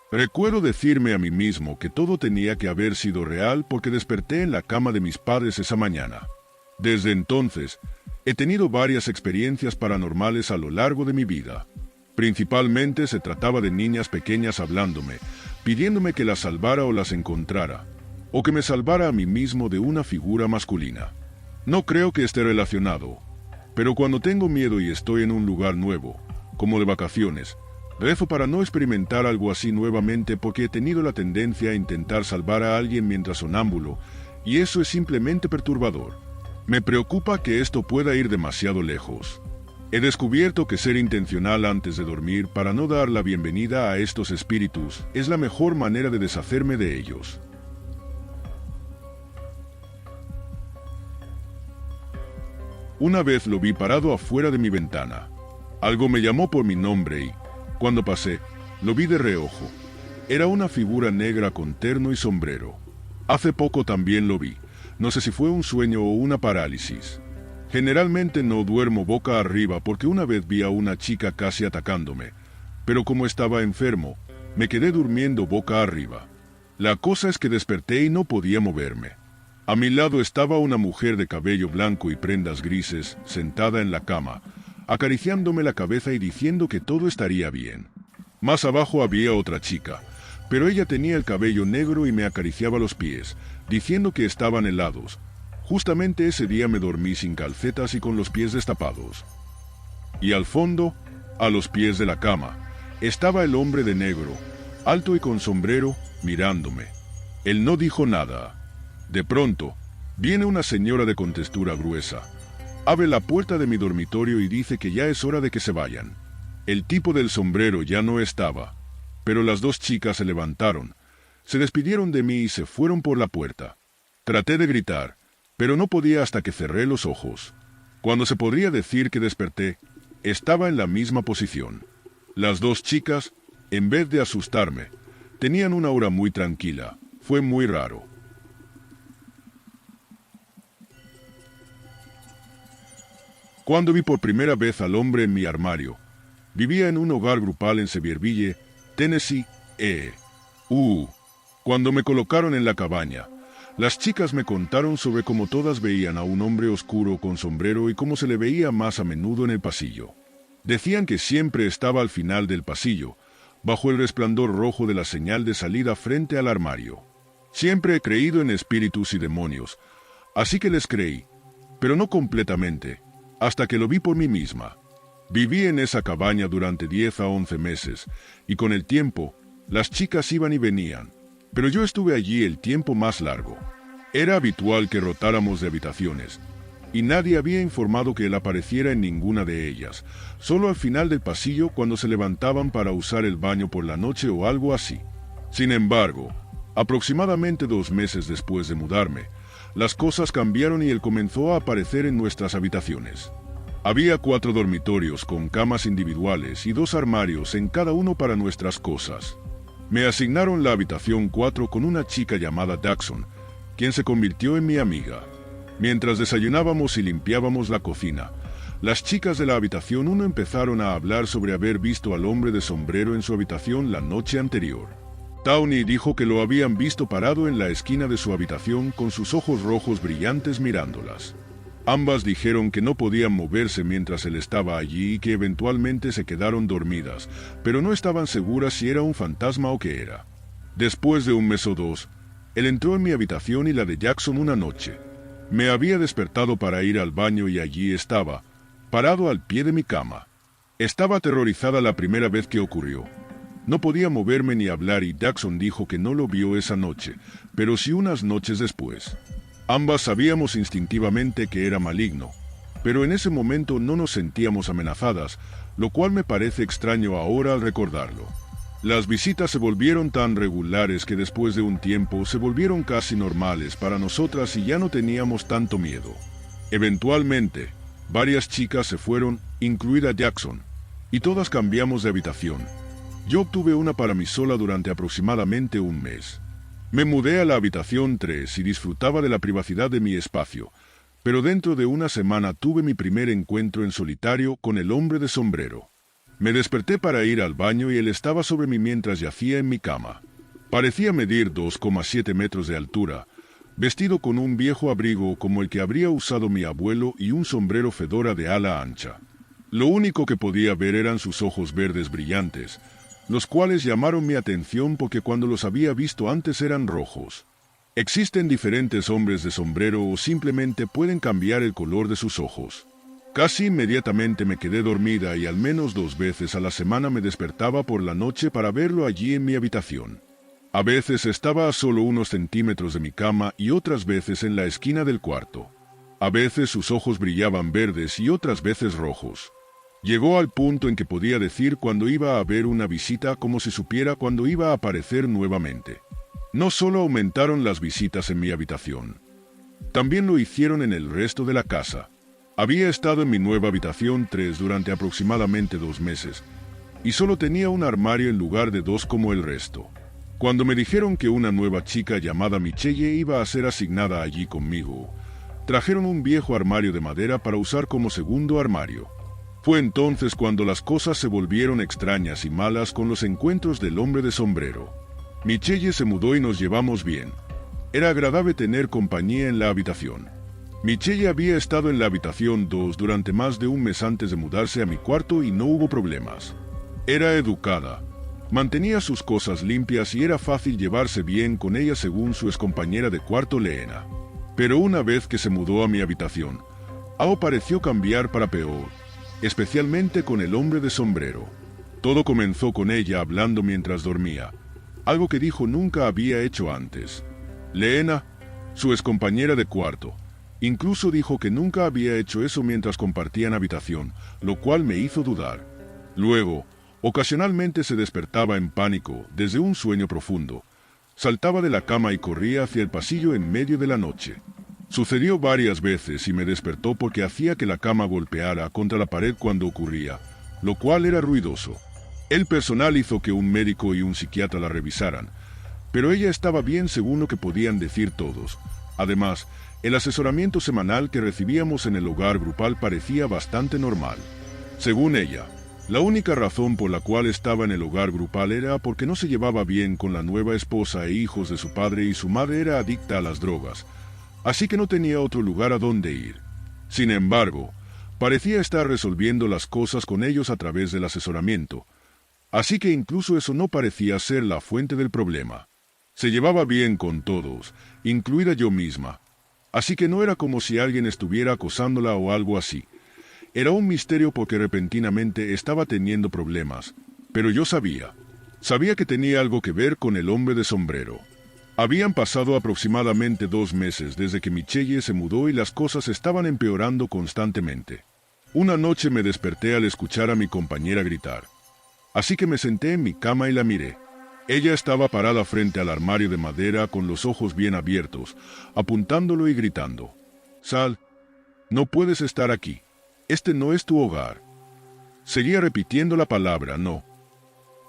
S1: Recuerdo decirme a mí mismo que todo tenía que haber sido real porque desperté en la cama de mis padres esa mañana. Desde entonces, he tenido varias experiencias paranormales a lo largo de mi vida. Principalmente se trataba de niñas pequeñas hablándome, pidiéndome que las salvara o las encontrara, o que me salvara a mí mismo de una figura masculina. No creo que esté relacionado, pero cuando tengo miedo y estoy en un lugar nuevo, como de vacaciones, rezo para no experimentar algo así nuevamente porque he tenido la tendencia a intentar salvar a alguien mientras sonámbulo, y eso es simplemente perturbador. Me preocupa que esto pueda ir demasiado lejos. He descubierto que ser intencional antes de dormir para no dar la bienvenida a estos espíritus es la mejor manera de deshacerme de ellos. Una vez lo vi parado afuera de mi ventana. Algo me llamó por mi nombre y, cuando pasé, lo vi de reojo. Era una figura negra con terno y sombrero. Hace poco también lo vi. No sé si fue un sueño o una parálisis. Generalmente no duermo boca arriba porque una vez vi a una chica casi atacándome, pero como estaba enfermo, me quedé durmiendo boca arriba. La cosa es que desperté y no podía moverme. A mi lado estaba una mujer de cabello blanco y prendas grises, sentada en la cama, acariciándome la cabeza y diciendo que todo estaría bien. Más abajo había otra chica, pero ella tenía el cabello negro y me acariciaba los pies, diciendo que estaban helados. Justamente ese día me dormí sin calcetas y con los pies destapados. Y al fondo, a los pies de la cama, estaba el hombre de negro, alto y con sombrero, mirándome. Él no dijo nada. De pronto, viene una señora de contextura gruesa. Abre la puerta de mi dormitorio y dice que ya es hora de que se vayan. El tipo del sombrero ya no estaba, pero las 2 chicas se levantaron, se despidieron de mí y se fueron por la puerta. Traté de gritar, pero no podía hasta que cerré los ojos. Cuando se podría decir que desperté, estaba en la misma posición. Las 2 chicas, en vez de asustarme, tenían una aura muy tranquila. Fue muy raro. Cuando vi por primera vez al hombre en mi armario, vivía en un hogar grupal en Sevierville, Tennessee, Cuando me colocaron en la cabaña, las chicas me contaron sobre cómo todas veían a un hombre oscuro con sombrero y cómo se le veía más a menudo en el pasillo. Decían que siempre estaba al final del pasillo, bajo el resplandor rojo de la señal de salida frente al armario. Siempre he creído en espíritus y demonios, así que les creí, pero no completamente, hasta que lo vi por mí misma. Viví en esa cabaña durante 10 a 11 meses, y con el tiempo, las chicas iban y venían, pero yo estuve allí el tiempo más largo. Era habitual que rotáramos de habitaciones, y nadie había informado que él apareciera en ninguna de ellas, solo al final del pasillo cuando se levantaban para usar el baño por la noche o algo así. Sin embargo, aproximadamente 2 meses después de mudarme, las cosas cambiaron y él comenzó a aparecer en nuestras habitaciones. Había 4 dormitorios con camas individuales y 2 armarios en cada uno para nuestras cosas. Me asignaron la habitación 4 con una chica llamada Daxon, quien se convirtió en mi amiga. Mientras desayunábamos y limpiábamos la cocina, las chicas de la habitación 1 empezaron a hablar sobre haber visto al hombre de sombrero en su habitación la noche anterior. Tawny dijo que lo habían visto parado en la esquina de su habitación con sus ojos rojos brillantes mirándolas. Ambas dijeron que no podían moverse mientras él estaba allí y que eventualmente se quedaron dormidas, pero no estaban seguras si era un fantasma o qué era. Después de 1 mes o 2, él entró en mi habitación y la de Jackson una noche. Me había despertado para ir al baño y allí estaba, parado al pie de mi cama. Estaba aterrorizada la primera vez que ocurrió. No podía moverme ni hablar y Jackson dijo que no lo vio esa noche, pero sí unas noches después. Ambas sabíamos instintivamente que era maligno, pero en ese momento no nos sentíamos amenazadas, lo cual me parece extraño ahora al recordarlo. Las visitas se volvieron tan regulares que después de un tiempo se volvieron casi normales para nosotras y ya no teníamos tanto miedo. Eventualmente, varias chicas se fueron, incluida Jackson, y todas cambiamos de habitación. Yo obtuve una para mí sola durante aproximadamente 1 mes. Me mudé a la habitación 3 y disfrutaba de la privacidad de mi espacio, pero dentro de una semana tuve mi primer encuentro en solitario con el hombre de sombrero. Me desperté para ir al baño y él estaba sobre mí mientras yacía en mi cama. Parecía medir 2,7 metros de altura, vestido con un viejo abrigo como el que habría usado mi abuelo y un sombrero fedora de ala ancha. Lo único que podía ver eran sus ojos verdes brillantes, los cuales llamaron mi atención porque cuando los había visto antes eran rojos. Existen diferentes hombres de sombrero o simplemente pueden cambiar el color de sus ojos. Casi inmediatamente me quedé dormida y al menos 2 veces a la semana me despertaba por la noche para verlo allí en mi habitación. A veces estaba a solo unos centímetros de mi cama y otras veces en la esquina del cuarto. A veces sus ojos brillaban verdes y otras veces rojos. Llegó al punto en que podía decir cuando iba a haber una visita como si supiera cuando iba a aparecer nuevamente. No solo aumentaron las visitas en mi habitación, también lo hicieron en el resto de la casa. Había estado en mi nueva habitación 3 durante aproximadamente 2 meses, y solo tenía un armario en lugar de 2 como el resto. Cuando me dijeron que una nueva chica llamada Michelle iba a ser asignada allí conmigo, trajeron un viejo armario de madera para usar como segundo armario. Fue entonces cuando las cosas se volvieron extrañas y malas con los encuentros del hombre de sombrero. Michelle se mudó y nos llevamos bien. Era agradable tener compañía en la habitación. Michelle había estado en la habitación 2 durante más de 1 mes antes de mudarse a mi cuarto y no hubo problemas. Era educada, mantenía sus cosas limpias y era fácil llevarse bien con ella según su excompañera de cuarto Leena. Pero una vez que se mudó a mi habitación, algo pareció cambiar para peor, especialmente con el hombre de sombrero. Todo comenzó con ella hablando mientras dormía, algo que dijo nunca había hecho antes. Leena, su excompañera de cuarto, incluso dijo que nunca había hecho eso mientras compartían habitación, lo cual me hizo dudar. Luego, ocasionalmente se despertaba en pánico desde un sueño profundo, saltaba de la cama y corría hacia el pasillo en medio de la noche. Sucedió varias veces y me despertó porque hacía que la cama golpeara contra la pared cuando ocurría, lo cual era ruidoso. El personal hizo que un médico y un psiquiatra la revisaran, pero ella estaba bien según lo que podían decir todos. Además, el asesoramiento semanal que recibíamos en el hogar grupal parecía bastante normal. Según ella, la única razón por la cual estaba en el hogar grupal era porque no se llevaba bien con la nueva esposa e hijos de su padre y su madre era adicta a las drogas, así que no tenía otro lugar a donde ir. Sin embargo, parecía estar resolviendo las cosas con ellos a través del asesoramiento, Así que incluso eso no parecía ser la fuente del problema. Se llevaba bien con todos, incluida yo misma. Así que no era como si alguien estuviera acosándola o algo así. Era un misterio porque repentinamente estaba teniendo problemas, pero yo sabía que tenía algo que ver con el hombre de sombrero. Habían pasado aproximadamente 2 meses desde que Michelle se mudó y las cosas estaban empeorando constantemente. Una noche me desperté al escuchar a mi compañera gritar. Así que me senté en mi cama y la miré. Ella estaba parada frente al armario de madera con los ojos bien abiertos, apuntándolo y gritando. «Sal, no puedes estar aquí. Este no es tu hogar». Seguía repitiendo la palabra «no».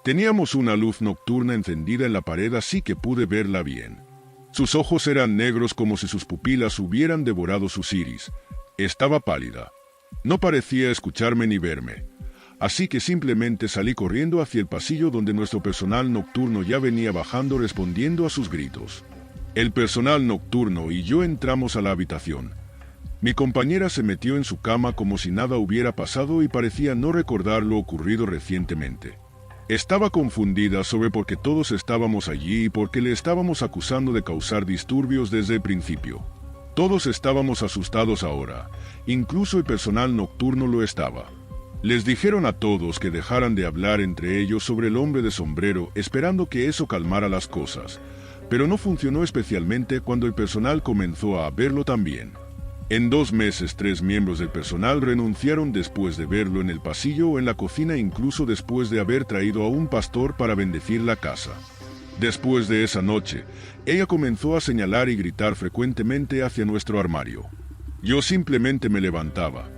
S1: Teníamos una luz nocturna encendida en la pared, así que pude verla bien. Sus ojos eran negros como si sus pupilas hubieran devorado sus iris. Estaba pálida. No parecía escucharme ni verme. Así que simplemente salí corriendo hacia el pasillo donde nuestro personal nocturno ya venía bajando respondiendo a sus gritos. El personal nocturno y yo entramos a la habitación. Mi compañera se metió en su cama como si nada hubiera pasado y parecía no recordar lo ocurrido recientemente. Estaba confundida sobre por qué todos estábamos allí y por qué le estábamos acusando de causar disturbios desde el principio. Todos estábamos asustados ahora, incluso el personal nocturno lo estaba. Les dijeron a todos que dejaran de hablar entre ellos sobre el hombre de sombrero, esperando que eso calmara las cosas, pero no funcionó, especialmente cuando el personal comenzó a verlo también. En 2 meses, 3 miembros del personal renunciaron después de verlo en el pasillo o en la cocina, incluso después de haber traído a un pastor para bendecir la casa. Después de esa noche, ella comenzó a señalar y gritar frecuentemente hacia nuestro armario. Yo simplemente me levantaba.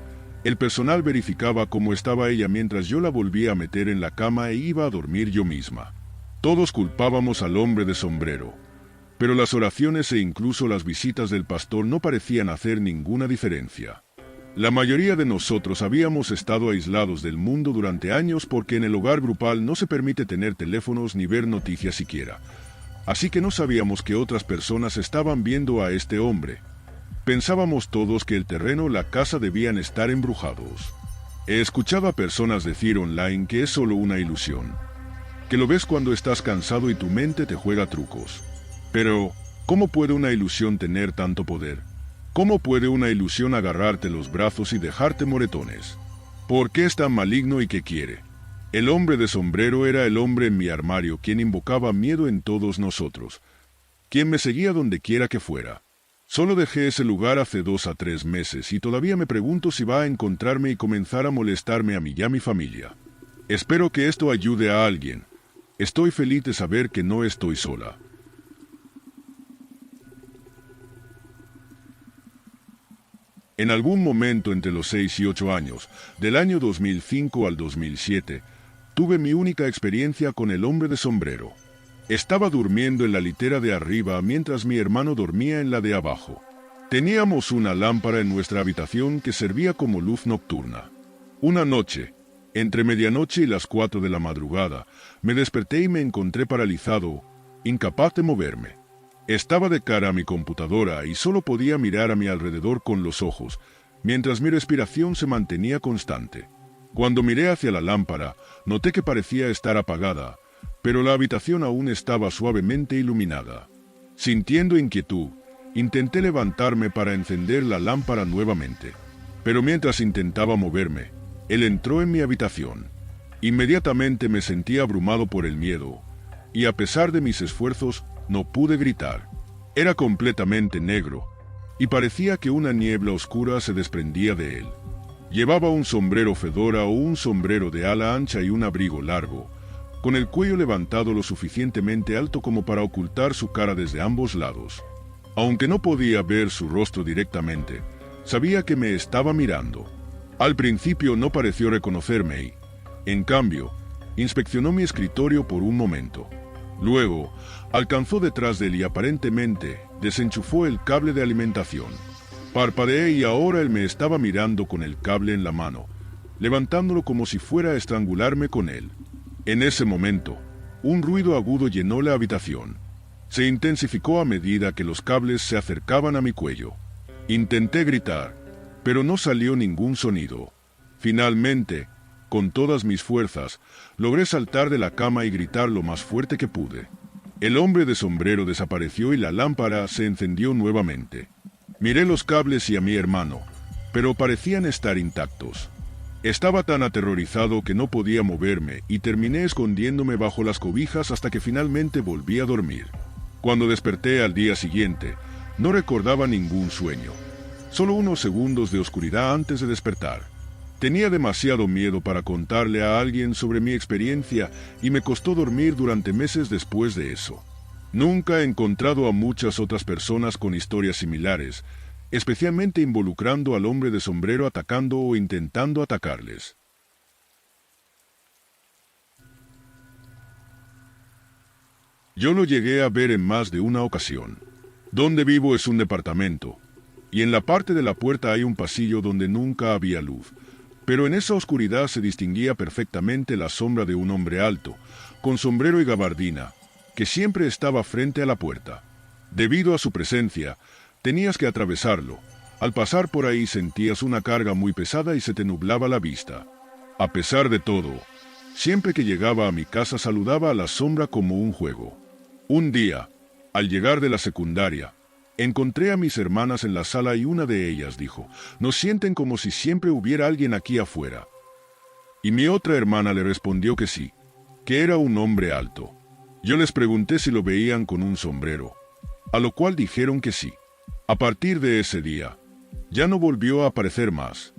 S1: El personal verificaba cómo estaba ella mientras yo la volvía a meter en la cama e iba a dormir yo misma. Todos culpábamos al hombre de sombrero. Pero las oraciones e incluso las visitas del pastor no parecían hacer ninguna diferencia. La mayoría de nosotros habíamos estado aislados del mundo durante años porque en el hogar grupal no se permite tener teléfonos ni ver noticias siquiera. Así que no sabíamos que otras personas estaban viendo a este hombre. Pensábamos todos que el terreno o la casa debían estar embrujados. He escuchado a personas decir online que es solo una ilusión, que lo ves cuando estás cansado y tu mente te juega trucos. Pero, ¿cómo puede una ilusión tener tanto poder? ¿Cómo puede una ilusión agarrarte los brazos y dejarte moretones? ¿Por qué es tan maligno y qué quiere? El hombre de sombrero era el hombre en mi armario quien invocaba miedo en todos nosotros, quien me seguía donde quiera que fuera. Solo dejé ese lugar hace 2 a 3 meses y todavía me pregunto si va a encontrarme y comenzar a molestarme a mí y a mi familia. Espero que esto ayude a alguien. Estoy feliz de saber que no estoy sola. En algún momento entre los 6 y 8 años, del año 2005 al 2007, tuve mi única experiencia con el hombre de sombrero. Estaba durmiendo en la litera de arriba mientras mi hermano dormía en la de abajo. Teníamos una lámpara en nuestra habitación que servía como luz nocturna. Una noche, entre medianoche y las 4 de la madrugada, me desperté y me encontré paralizado, incapaz de moverme. Estaba de cara a mi computadora y solo podía mirar a mi alrededor con los ojos, mientras mi respiración se mantenía constante. Cuando miré hacia la lámpara, noté que parecía estar apagada, pero la habitación aún estaba suavemente iluminada. Sintiendo inquietud, intenté levantarme para encender la lámpara nuevamente. Pero mientras intentaba moverme, él entró en mi habitación. Inmediatamente me sentí abrumado por el miedo, y a pesar de mis esfuerzos, no pude gritar. Era completamente negro, y parecía que una niebla oscura se desprendía de él. Llevaba un sombrero fedora o un sombrero de ala ancha y un abrigo largo, con el cuello levantado lo suficientemente alto como para ocultar su cara desde ambos lados. Aunque no podía ver su rostro directamente, sabía que me estaba mirando. Al principio no pareció reconocerme y, en cambio, inspeccionó mi escritorio por un momento. Luego, alcanzó detrás de él y aparentemente desenchufó el cable de alimentación. Parpadeé y ahora él me estaba mirando con el cable en la mano, levantándolo como si fuera a estrangularme con él. En ese momento, un ruido agudo llenó la habitación. Se intensificó a medida que los cables se acercaban a mi cuello. Intenté gritar, pero no salió ningún sonido. Finalmente, Con todas mis fuerzas, logré saltar de la cama y gritar lo más fuerte que pude. El hombre de sombrero desapareció y la lámpara se encendió nuevamente. Miré los cables y a mi hermano, pero parecían estar intactos. Estaba tan aterrorizado que no podía moverme y terminé escondiéndome bajo las cobijas hasta que finalmente volví a dormir. Cuando desperté al día siguiente, no recordaba ningún sueño. Solo unos segundos de oscuridad antes de despertar. Tenía demasiado miedo para contarle a alguien sobre mi experiencia y me costó dormir durante meses después de eso. Nunca he encontrado a muchas otras personas con historias similares, especialmente involucrando al hombre de sombrero atacando o intentando atacarles. Yo lo llegué a ver en más de una ocasión. Donde vivo es un departamento, y en la parte de la puerta hay un pasillo donde nunca había luz, pero en esa oscuridad se distinguía perfectamente la sombra de un hombre alto, con sombrero y gabardina, que siempre estaba frente a la puerta. Debido a su presencia, tenías que atravesarlo. Al pasar por ahí sentías una carga muy pesada y se te nublaba la vista. A pesar de todo, siempre que llegaba a mi casa saludaba a la sombra como un juego. Un día, al llegar de la secundaria, encontré a mis hermanas en la sala y una de ellas dijo, «Nos sienten como si siempre hubiera alguien aquí afuera». Y mi otra hermana le respondió que sí, que era un hombre alto. Yo les pregunté si lo veían con un sombrero, a lo cual dijeron que sí. A partir de ese día, ya no volvió a aparecer más.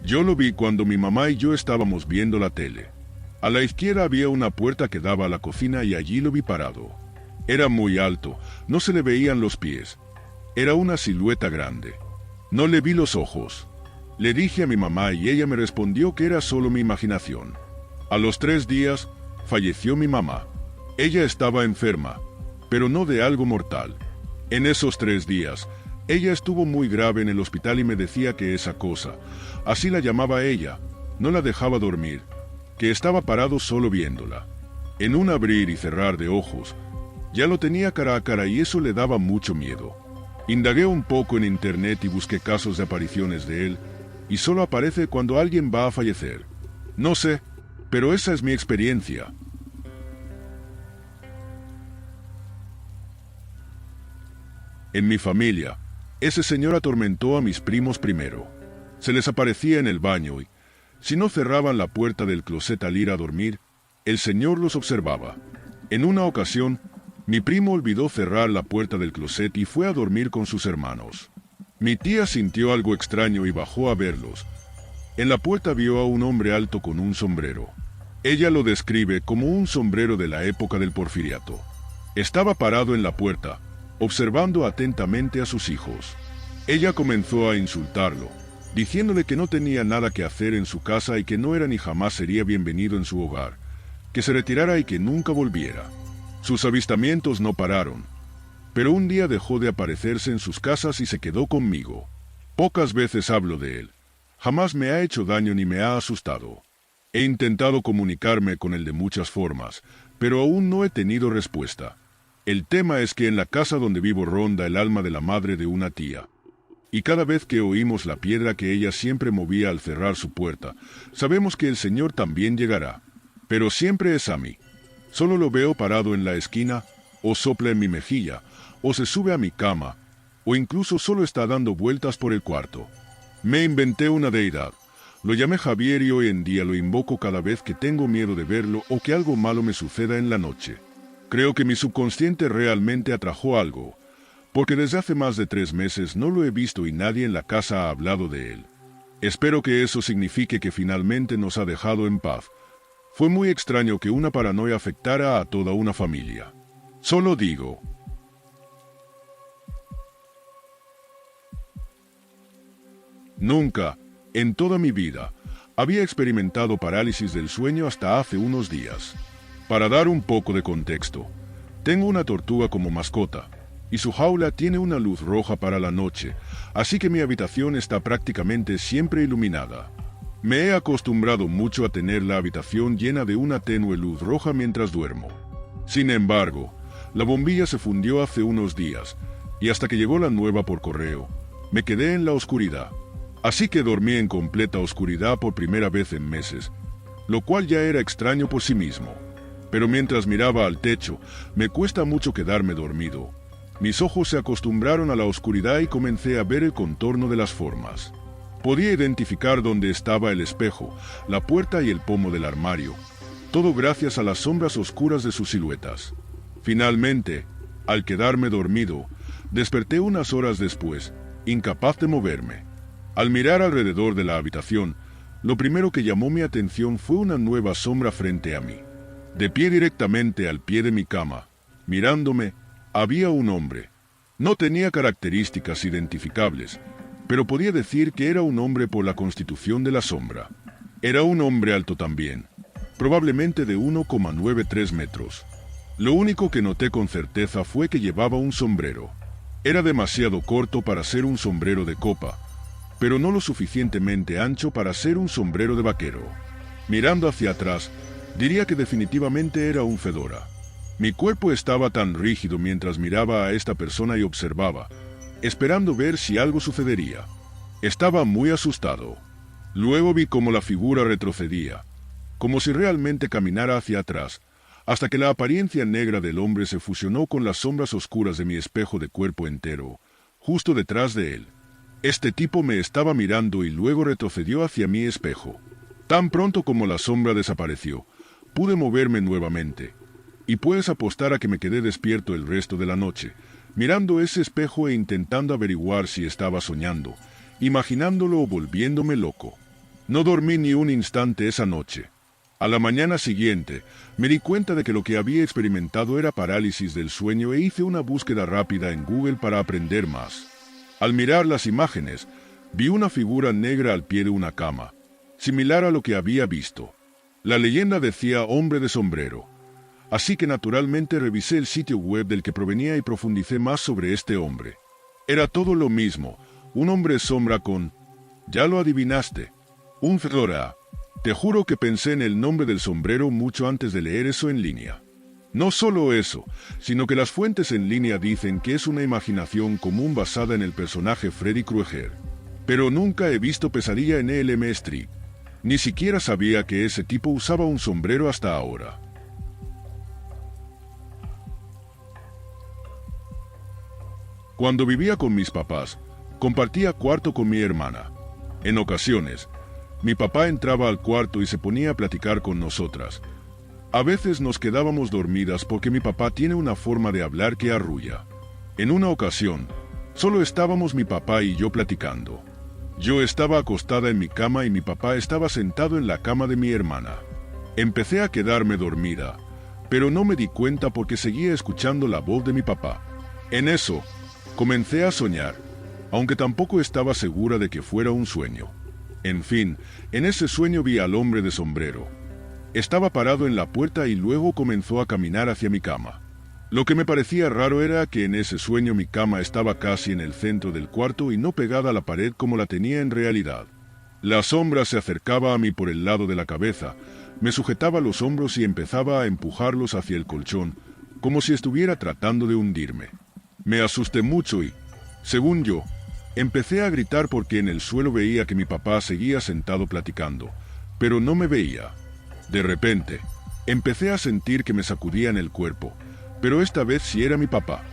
S1: Yo lo vi cuando mi mamá y yo estábamos viendo la tele. A la izquierda había una puerta que daba a la cocina y allí lo vi parado. Era muy alto, no se le veían los pies. Era una silueta grande. No le vi los ojos. Le dije a mi mamá y ella me respondió que era solo mi imaginación. A los 3 días, falleció mi mamá. Ella estaba enferma, pero no de algo mortal. En esos 3 días, ella estuvo muy grave en el hospital y me decía que esa cosa, así la llamaba ella, no la dejaba dormir, que estaba parado solo viéndola. En un abrir y cerrar de ojos, ya lo tenía cara a cara y eso le daba mucho miedo. Indagué un poco en internet y busqué casos de apariciones de él, y solo aparece cuando alguien va a fallecer. No sé, pero esa es mi experiencia. En mi familia, ese señor atormentó a mis primos primero. Se les aparecía en el baño y, si no cerraban la puerta del closet al ir a dormir, el señor los observaba. En una ocasión, mi primo olvidó cerrar la puerta del closet y fue a dormir con sus hermanos. Mi tía sintió algo extraño y bajó a verlos. En la puerta vio a un hombre alto con un sombrero. Ella lo describe como un sombrero de la época del Porfiriato. Estaba parado en la puerta, observando atentamente a sus hijos. Ella comenzó a insultarlo, diciéndole que no tenía nada que hacer en su casa y que no era ni jamás sería bienvenido en su hogar, que se retirara y que nunca volviera. Sus avistamientos no pararon, pero un día dejó de aparecerse en sus casas y se quedó conmigo. Pocas veces hablo de él. Jamás me ha hecho daño ni me ha asustado. He intentado comunicarme con él de muchas formas, pero aún no he tenido respuesta. El tema es que en la casa donde vivo ronda el alma de la madre de una tía. Y cada vez que oímos la piedra que ella siempre movía al cerrar su puerta, sabemos que el Señor también llegará. Pero siempre es a mí. Solo lo veo parado en la esquina, o sopla en mi mejilla, o se sube a mi cama, o incluso solo está dando vueltas por el cuarto. Me inventé una deidad. Lo llamé Javier y hoy en día lo invoco cada vez que tengo miedo de verlo o que algo malo me suceda en la noche. Creo que mi subconsciente realmente atrajo algo, porque desde hace más de 3 meses no lo he visto y nadie en la casa ha hablado de él. Espero que eso signifique que finalmente nos ha dejado en paz. Fue muy extraño que una paranoia afectara a toda una familia. Solo digo. Nunca, en toda mi vida, había experimentado parálisis del sueño hasta hace unos días. Para dar un poco de contexto, tengo una tortuga como mascota, y su jaula tiene una luz roja para la noche, así que mi habitación está prácticamente siempre iluminada. Me he acostumbrado mucho a tener la habitación llena de una tenue luz roja mientras duermo. Sin embargo, la bombilla se fundió hace unos días, y hasta que llegó la nueva por correo, me quedé en la oscuridad. Así que dormí en completa oscuridad por primera vez en meses, lo cual ya era extraño por sí mismo. Pero mientras miraba al techo, me cuesta mucho quedarme dormido. Mis ojos se acostumbraron a la oscuridad y comencé a ver el contorno de las formas. Podía identificar dónde estaba el espejo, la puerta y el pomo del armario, todo gracias a las sombras oscuras de sus siluetas. Finalmente, al quedarme dormido, desperté unas horas después, incapaz de moverme. Al mirar alrededor de la habitación, lo primero que llamó mi atención fue una nueva sombra frente a mí. De pie directamente al pie de mi cama, mirándome, había un hombre. No tenía características identificables, pero podía decir que era un hombre por la constitución de la sombra. Era un hombre alto también, probablemente de 1,93 metros. Lo único que noté con certeza fue que llevaba un sombrero. Era demasiado corto para ser un sombrero de copa, pero no lo suficientemente ancho para ser un sombrero de vaquero. Mirando hacia atrás, diría que definitivamente era un fedora. Mi cuerpo estaba tan rígido mientras miraba a esta persona y observaba, esperando ver si algo sucedería. Estaba muy asustado. Luego vi cómo la figura retrocedía, como si realmente caminara hacia atrás, hasta que la apariencia negra del hombre se fusionó con las sombras oscuras de mi espejo de cuerpo entero, justo detrás de él. Este tipo me estaba mirando y luego retrocedió hacia mi espejo. Tan pronto como la sombra desapareció, pude moverme nuevamente, y puedes apostar a que me quedé despierto el resto de la noche, mirando ese espejo e intentando averiguar si estaba soñando, imaginándolo o volviéndome loco. No dormí ni un instante esa noche. A la mañana siguiente, me di cuenta de que lo que había experimentado era parálisis del sueño e hice una búsqueda rápida en Google para aprender más. Al mirar las imágenes, vi una figura negra al pie de una cama, similar a lo que había visto. La leyenda decía hombre de sombrero, así que naturalmente revisé el sitio web del que provenía y profundicé más sobre este hombre. Era todo lo mismo, un hombre sombra con, ya lo adivinaste, un fedora. Te juro que pensé en el nombre del sombrero mucho antes de leer eso en línea. No solo eso, sino que las fuentes en línea dicen que es una imaginación común basada en el personaje Freddy Krueger. Pero nunca he visto Pesadilla en Elm Street. Ni siquiera sabía que ese tipo usaba un sombrero hasta ahora. Cuando vivía con mis papás, compartía cuarto con mi hermana. En ocasiones, mi papá entraba al cuarto y se ponía a platicar con nosotras. A veces nos quedábamos dormidas porque mi papá tiene una forma de hablar que arrulla. En una ocasión, solo estábamos mi papá y yo platicando. Yo estaba acostada en mi cama y mi papá estaba sentado en la cama de mi hermana. Empecé a quedarme dormida, pero no me di cuenta porque seguía escuchando la voz de mi papá. En eso, comencé a soñar, aunque tampoco estaba segura de que fuera un sueño. En fin, en ese sueño vi al hombre de sombrero. Estaba parado en la puerta y luego comenzó a caminar hacia mi cama. Lo que me parecía raro era que en ese sueño mi cama estaba casi en el centro del cuarto y no pegada a la pared como la tenía en realidad. La sombra se acercaba a mí por el lado de la cabeza, me sujetaba los hombros y empezaba a empujarlos hacia el colchón, como si estuviera tratando de hundirme. Me asusté mucho y, según yo, empecé a gritar porque en el suelo veía que mi papá seguía sentado platicando, pero no me veía. De repente, empecé a sentir que me sacudían el cuerpo, pero esta vez sí era mi papá.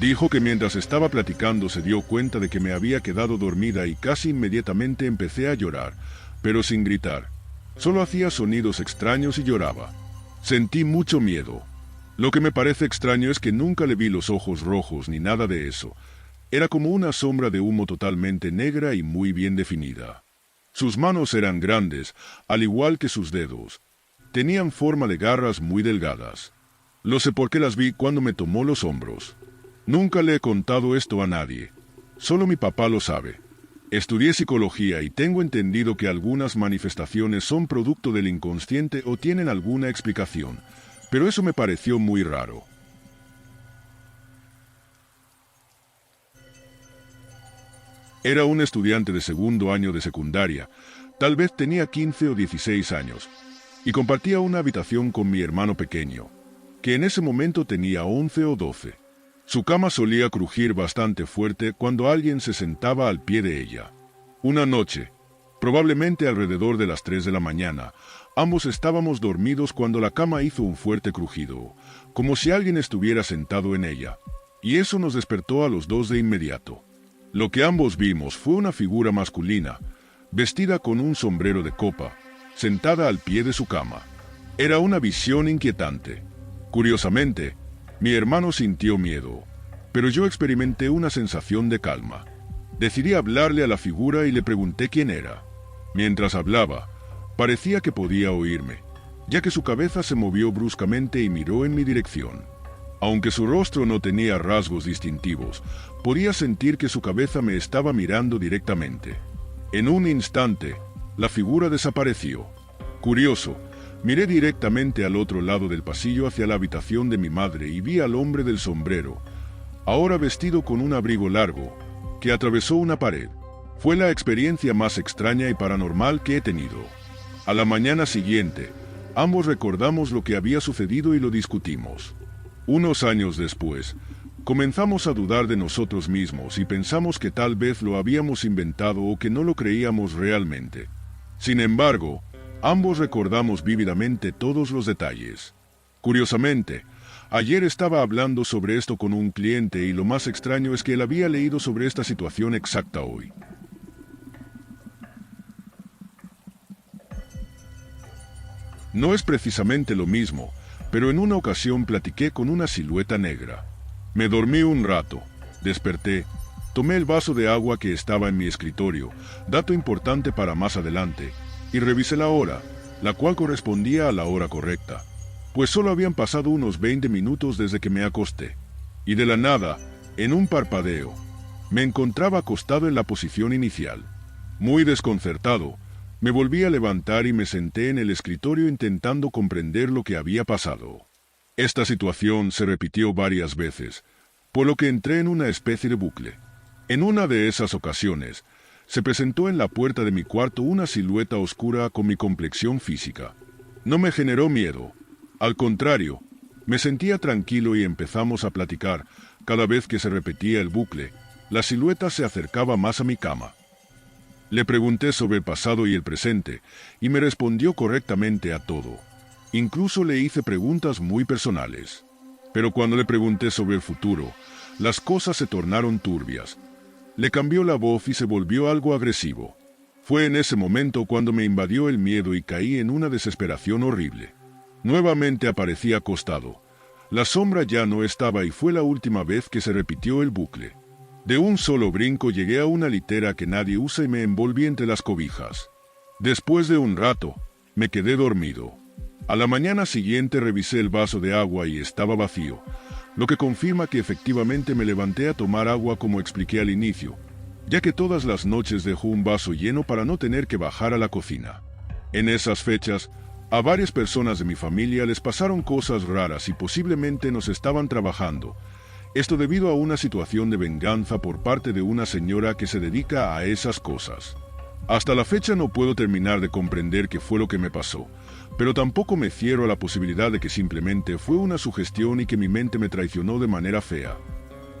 S1: Dijo que mientras estaba platicando se dio cuenta de que me había quedado dormida y casi inmediatamente empecé a llorar, pero sin gritar. Solo hacía sonidos extraños y lloraba. Sentí mucho miedo. Lo que me parece extraño es que nunca le vi los ojos rojos ni nada de eso. Era como una sombra de humo totalmente negra y muy bien definida. Sus manos eran grandes, al igual que sus dedos. Tenían forma de garras muy delgadas. Lo sé porque las vi cuando me tomó los hombros. Nunca le he contado esto a nadie. Solo mi papá lo sabe. Estudié psicología y tengo entendido que algunas manifestaciones son producto del inconsciente o tienen alguna explicación, pero eso me pareció muy raro. Era un estudiante de segundo año de secundaria, tal vez tenía 15 o 16 años, y compartía una habitación con mi hermano pequeño, que en ese momento tenía 11 o 12. Su cama solía crujir bastante fuerte cuando alguien se sentaba al pie de ella. Una noche, probablemente alrededor de las 3 de la mañana, ambos estábamos dormidos cuando la cama hizo un fuerte crujido, como si alguien estuviera sentado en ella, y eso nos despertó a los dos de inmediato. Lo que ambos vimos fue una figura masculina, vestida con un sombrero de copa, sentada al pie de su cama. Era una visión inquietante. Curiosamente, mi hermano sintió miedo, pero yo experimenté una sensación de calma. Decidí hablarle a la figura y le pregunté quién era. Mientras hablaba, parecía que podía oírme, ya que su cabeza se movió bruscamente y miró en mi dirección. Aunque su rostro no tenía rasgos distintivos, podía sentir que su cabeza me estaba mirando directamente. En un instante, la figura desapareció. Curioso, miré directamente al otro lado del pasillo hacia la habitación de mi madre y vi al hombre del sombrero, ahora vestido con un abrigo largo, que atravesó una pared. Fue la experiencia más extraña y paranormal que he tenido. A la mañana siguiente, ambos recordamos lo que había sucedido y lo discutimos. Unos años después, comenzamos a dudar de nosotros mismos y pensamos que tal vez lo habíamos inventado o que no lo creíamos realmente. Sin embargo, ambos recordamos vívidamente todos los detalles. Curiosamente, ayer estaba hablando sobre esto con un cliente y lo más extraño es que él había leído sobre esta situación exacta hoy. No es precisamente lo mismo, pero en una ocasión platiqué con una silueta negra. Me dormí un rato, desperté, tomé el vaso de agua que estaba en mi escritorio, dato importante para más adelante, y revisé la hora, la cual correspondía a la hora correcta, pues solo habían pasado unos 20 minutos desde que me acosté. Y de la nada, en un parpadeo, me encontraba acostado en la posición inicial. Muy desconcertado, me volví a levantar y me senté en el escritorio intentando comprender lo que había pasado. Esta situación se repitió varias veces, por lo que entré en una especie de bucle. En una de esas ocasiones, se presentó en la puerta de mi cuarto una silueta oscura con mi complexión física. No me generó miedo. Al contrario, me sentía tranquilo y empezamos a platicar. Cada vez que se repetía el bucle, la silueta se acercaba más a mi cama. Le pregunté sobre el pasado y el presente, y me respondió correctamente a todo. Incluso le hice preguntas muy personales. Pero cuando le pregunté sobre el futuro, las cosas se tornaron turbias. Le cambió la voz y se volvió algo agresivo. Fue en ese momento cuando me invadió el miedo y caí en una desesperación horrible. Nuevamente aparecí acostado. La sombra ya no estaba y fue la última vez que se repitió el bucle. De un solo brinco llegué a una litera que nadie usa y me envolví entre las cobijas. Después de un rato, me quedé dormido. A la mañana siguiente revisé el vaso de agua y estaba vacío, lo que confirma que efectivamente me levanté a tomar agua como expliqué al inicio, ya que todas las noches dejo un vaso lleno para no tener que bajar a la cocina. En esas fechas, a varias personas de mi familia les pasaron cosas raras y posiblemente nos estaban trabajando. Esto debido a una situación de venganza por parte de una señora que se dedica a esas cosas. Hasta la fecha no puedo terminar de comprender qué fue lo que me pasó, pero tampoco me cierro a la posibilidad de que simplemente fue una sugestión y que mi mente me traicionó de manera fea.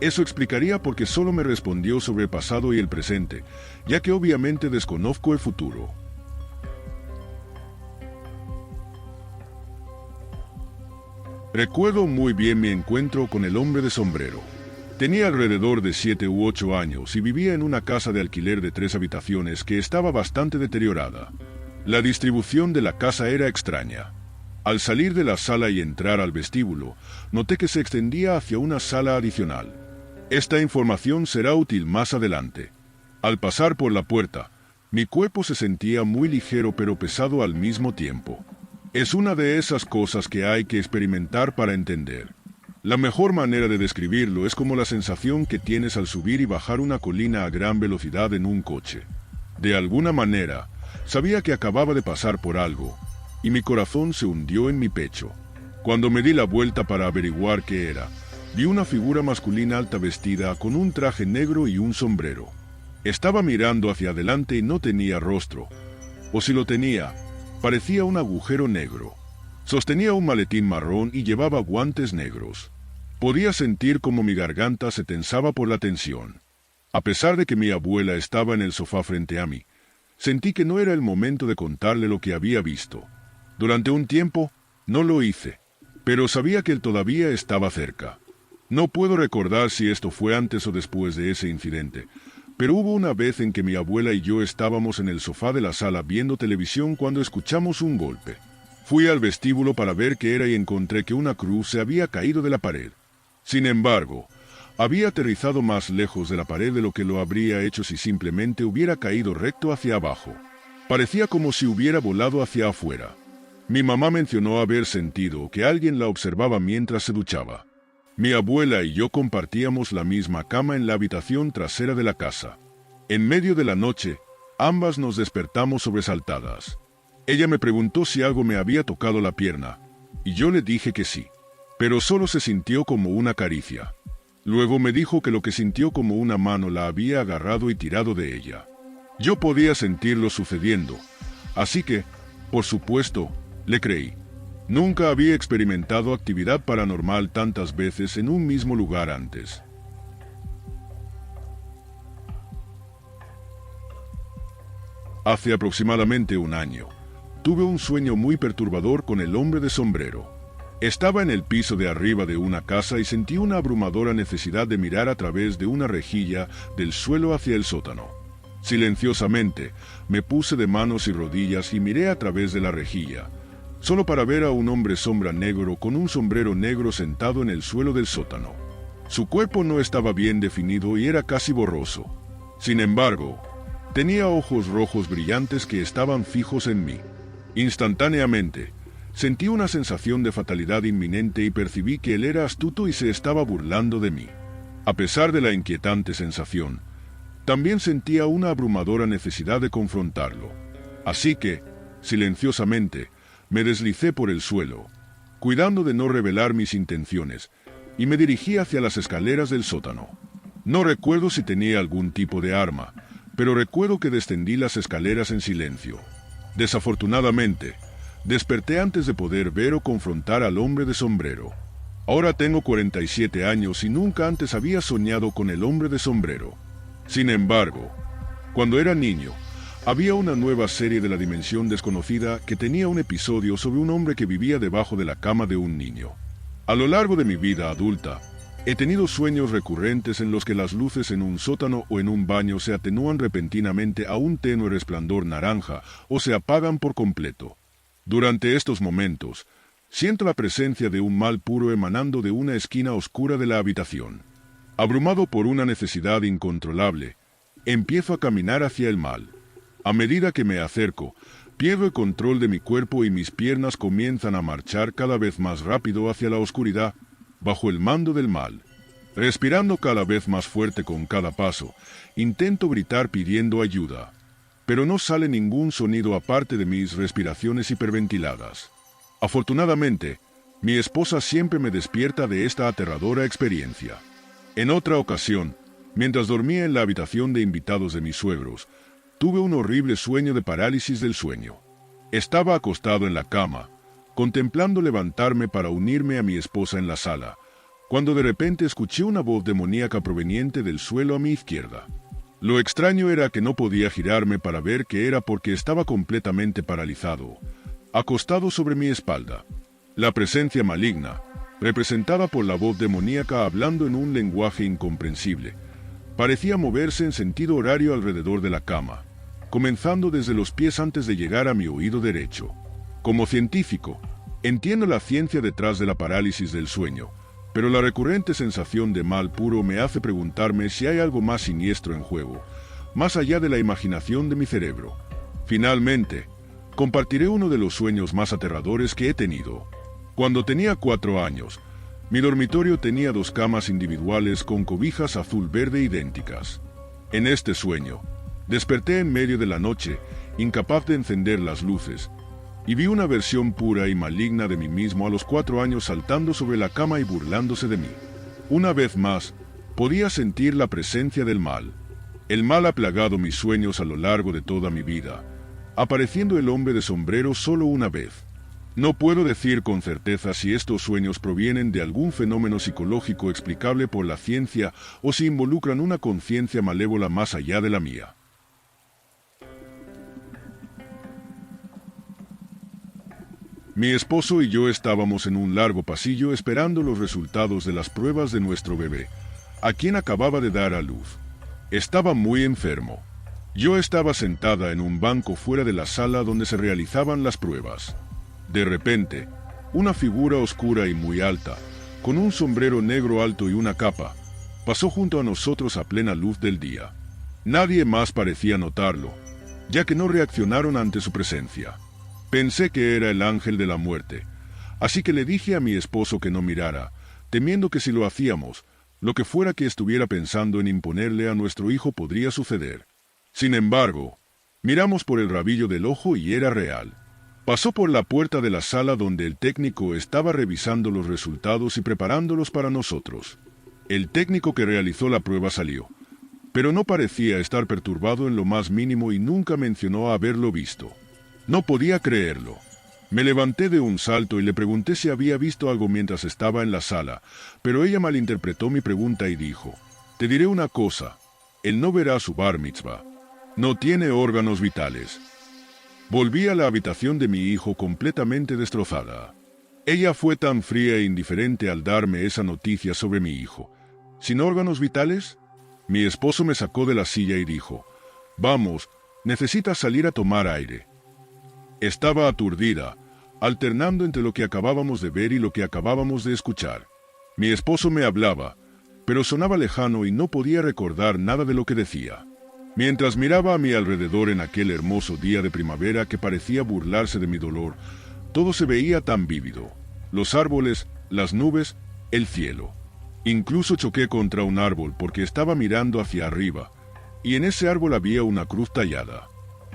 S1: Eso explicaría por qué solo me respondió sobre el pasado y el presente, ya que obviamente desconozco el futuro. Recuerdo muy bien mi encuentro con el hombre de sombrero. Tenía alrededor de 7 u 8 años y vivía en una casa de alquiler de 3 habitaciones que estaba bastante deteriorada. La distribución de la casa era extraña. Al salir de la sala y entrar al vestíbulo, noté que se extendía hacia una sala adicional. Esta información será útil más adelante. Al pasar por la puerta, mi cuerpo se sentía muy ligero pero pesado al mismo tiempo. Es una de esas cosas que hay que experimentar para entender. La mejor manera de describirlo es como la sensación que tienes al subir y bajar una colina a gran velocidad en un coche. De alguna manera, sabía que acababa de pasar por algo, y mi corazón se hundió en mi pecho. Cuando me di la vuelta para averiguar qué era, vi una figura masculina alta vestida con un traje negro y un sombrero. Estaba mirando hacia adelante y no tenía rostro, o si lo tenía, parecía un agujero negro. Sostenía un maletín marrón y llevaba guantes negros. Podía sentir como mi garganta se tensaba por la tensión. A pesar de que mi abuela estaba en el sofá frente a mí, sentí que no era el momento de contarle lo que había visto. Durante un tiempo, no lo hice, pero sabía que él todavía estaba cerca. No puedo recordar si esto fue antes o después de ese incidente, pero hubo una vez en que mi abuela y yo estábamos en el sofá de la sala viendo televisión cuando escuchamos un golpe. Fui al vestíbulo para ver qué era y encontré que una cruz se había caído de la pared. Sin embargo, había aterrizado más lejos de la pared de lo que lo habría hecho si simplemente hubiera caído recto hacia abajo. Parecía como si hubiera volado hacia afuera. Mi mamá mencionó haber sentido que alguien la observaba mientras se duchaba. Mi abuela y yo compartíamos la misma cama en la habitación trasera de la casa. En medio de la noche, ambas nos despertamos sobresaltadas. Ella me preguntó si algo me había tocado la pierna, y yo le dije que sí, pero solo se sintió como una caricia. Luego me dijo que lo que sintió como una mano la había agarrado y tirado de ella. Yo podía sentirlo sucediendo, así que, por supuesto, le creí. Nunca había experimentado actividad paranormal tantas veces en un mismo lugar antes. Hace aproximadamente un año, tuve un sueño muy perturbador con el hombre de sombrero. Estaba en el piso de arriba de una casa y sentí una abrumadora necesidad de mirar a través de una rejilla del suelo hacia el sótano. Silenciosamente, me puse de manos y rodillas y miré a través de la rejilla, solo para ver a un hombre sombra negro con un sombrero negro sentado en el suelo del sótano. Su cuerpo no estaba bien definido y era casi borroso. Sin embargo, tenía ojos rojos brillantes que estaban fijos en mí. Instantáneamente, sentí una sensación de fatalidad inminente y percibí que él era astuto y se estaba burlando de mí. A pesar de la inquietante sensación, también sentía una abrumadora necesidad de confrontarlo. Así que, silenciosamente, me deslicé por el suelo, cuidando de no revelar mis intenciones, y me dirigí hacia las escaleras del sótano. No recuerdo si tenía algún tipo de arma, pero recuerdo que descendí las escaleras en silencio. Desafortunadamente, desperté antes de poder ver o confrontar al hombre de sombrero. Ahora tengo 47 años y nunca antes había soñado con el hombre de sombrero. Sin embargo, cuando era niño, había una nueva serie de la dimensión desconocida que tenía un episodio sobre un hombre que vivía debajo de la cama de un niño. A lo largo de mi vida adulta, he tenido sueños recurrentes en los que las luces en un sótano o en un baño se atenúan repentinamente a un tenue resplandor naranja o se apagan por completo. Durante estos momentos, siento la presencia de un mal puro emanando de una esquina oscura de la habitación. Abrumado por una necesidad incontrolable, empiezo a caminar hacia el mal. A medida que me acerco, pierdo el control de mi cuerpo y mis piernas comienzan a marchar cada vez más rápido hacia la oscuridad, bajo el mando del mal. Respirando cada vez más fuerte con cada paso, intento gritar pidiendo ayuda, pero no sale ningún sonido aparte de mis respiraciones hiperventiladas. Afortunadamente, mi esposa siempre me despierta de esta aterradora experiencia. En otra ocasión, mientras dormía en la habitación de invitados de mis suegros, tuve un horrible sueño de parálisis del sueño. Estaba acostado en la cama, contemplando levantarme para unirme a mi esposa en la sala, cuando de repente escuché una voz demoníaca proveniente del suelo a mi izquierda. Lo extraño era que no podía girarme para ver qué era porque estaba completamente paralizado, acostado sobre mi espalda. La presencia maligna, representada por la voz demoníaca hablando en un lenguaje incomprensible, parecía moverse en sentido horario alrededor de la cama, comenzando desde los pies antes de llegar a mi oído derecho. Como científico, entiendo la ciencia detrás de la parálisis del sueño, pero la recurrente sensación de mal puro me hace preguntarme si hay algo más siniestro en juego, más allá de la imaginación de mi cerebro. Finalmente, compartiré uno de los sueños más aterradores que he tenido. Cuando tenía 4 años, mi dormitorio tenía 2 camas individuales con cobijas azul-verde idénticas. En este sueño, desperté en medio de la noche, incapaz de encender las luces, y vi una versión pura y maligna de mí mismo a los 4 años saltando sobre la cama y burlándose de mí. Una vez más, podía sentir la presencia del mal. El mal ha plagado mis sueños a lo largo de toda mi vida, apareciendo el hombre de sombrero solo una vez. No puedo decir con certeza si estos sueños provienen de algún fenómeno psicológico explicable por la ciencia o si involucran una conciencia malévola más allá de la mía. Mi esposo y yo estábamos en un largo pasillo esperando los resultados de las pruebas de nuestro bebé, a quien acababa de dar a luz. Estaba muy enfermo. Yo estaba sentada en un banco fuera de la sala donde se realizaban las pruebas. De repente, una figura oscura y muy alta, con un sombrero negro alto y una capa, pasó junto a nosotros a plena luz del día. Nadie más parecía notarlo, ya que no reaccionaron ante su presencia. Pensé que era el ángel de la muerte, así que le dije a mi esposo que no mirara, temiendo que si lo hacíamos, lo que fuera que estuviera pensando en imponerle a nuestro hijo podría suceder. Sin embargo, miramos por el rabillo del ojo y era real. Pasó por la puerta de la sala donde el técnico estaba revisando los resultados y preparándolos para nosotros. El técnico que realizó la prueba salió, pero no parecía estar perturbado en lo más mínimo y nunca mencionó haberlo visto. No podía creerlo. Me levanté de un salto y le pregunté si había visto algo mientras estaba en la sala, pero ella malinterpretó mi pregunta y dijo, «Te diré una cosa, él no verá su bar mitzvah. No tiene órganos vitales». Volví a la habitación de mi hijo completamente destrozada. Ella fue tan fría e indiferente al darme esa noticia sobre mi hijo. ¿Sin órganos vitales? Mi esposo me sacó de la silla y dijo, «Vamos, necesitas salir a tomar aire». Estaba aturdida, alternando entre lo que acabábamos de ver y lo que acabábamos de escuchar. Mi esposo me hablaba, pero sonaba lejano y no podía recordar nada de lo que decía. Mientras miraba a mi alrededor en aquel hermoso día de primavera que parecía burlarse de mi dolor, todo se veía tan vívido. Los árboles, las nubes, el cielo. Incluso choqué contra un árbol porque estaba mirando hacia arriba, y en ese árbol había una cruz tallada.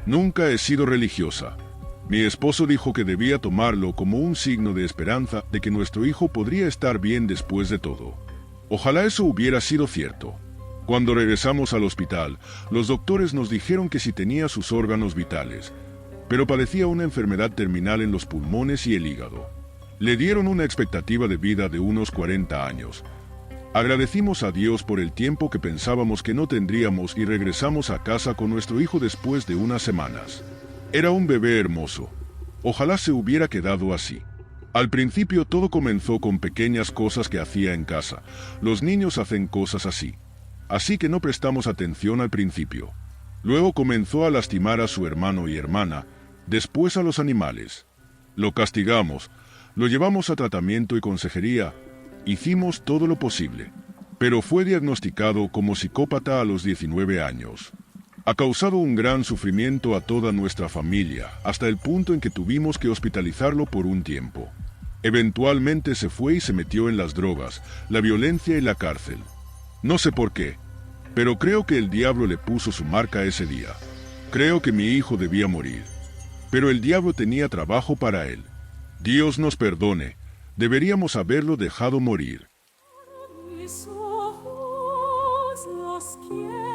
S1: Nunca he sido religiosa. Mi esposo dijo que debía tomarlo como un signo de esperanza de que nuestro hijo podría estar bien después de todo. Ojalá eso hubiera sido cierto. Cuando regresamos al hospital, los doctores nos dijeron que sí tenía sus órganos vitales, pero padecía una enfermedad terminal en los pulmones y el hígado. Le dieron una expectativa de vida de unos 40 años. Agradecimos a Dios por el tiempo que pensábamos que no tendríamos y regresamos a casa con nuestro hijo después de unas semanas. Era un bebé hermoso. Ojalá se hubiera quedado así. Al principio todo comenzó con pequeñas cosas que hacía en casa. Los niños hacen cosas así. Así que no prestamos atención al principio. Luego comenzó a lastimar a su hermano y hermana, después a los animales. Lo castigamos, lo llevamos a tratamiento y consejería, hicimos todo lo posible. Pero fue diagnosticado como psicópata a los 19 años. Ha causado un gran sufrimiento a toda nuestra familia, hasta el punto en que tuvimos que hospitalizarlo por un tiempo. Eventualmente se fue y se metió en las drogas, la violencia y la cárcel. No sé por qué, pero creo que el diablo le puso su marca ese día. Creo que mi hijo debía morir. Pero el diablo tenía trabajo para él. Dios nos perdone, deberíamos haberlo dejado morir.
S2: Mis ojos los quiero.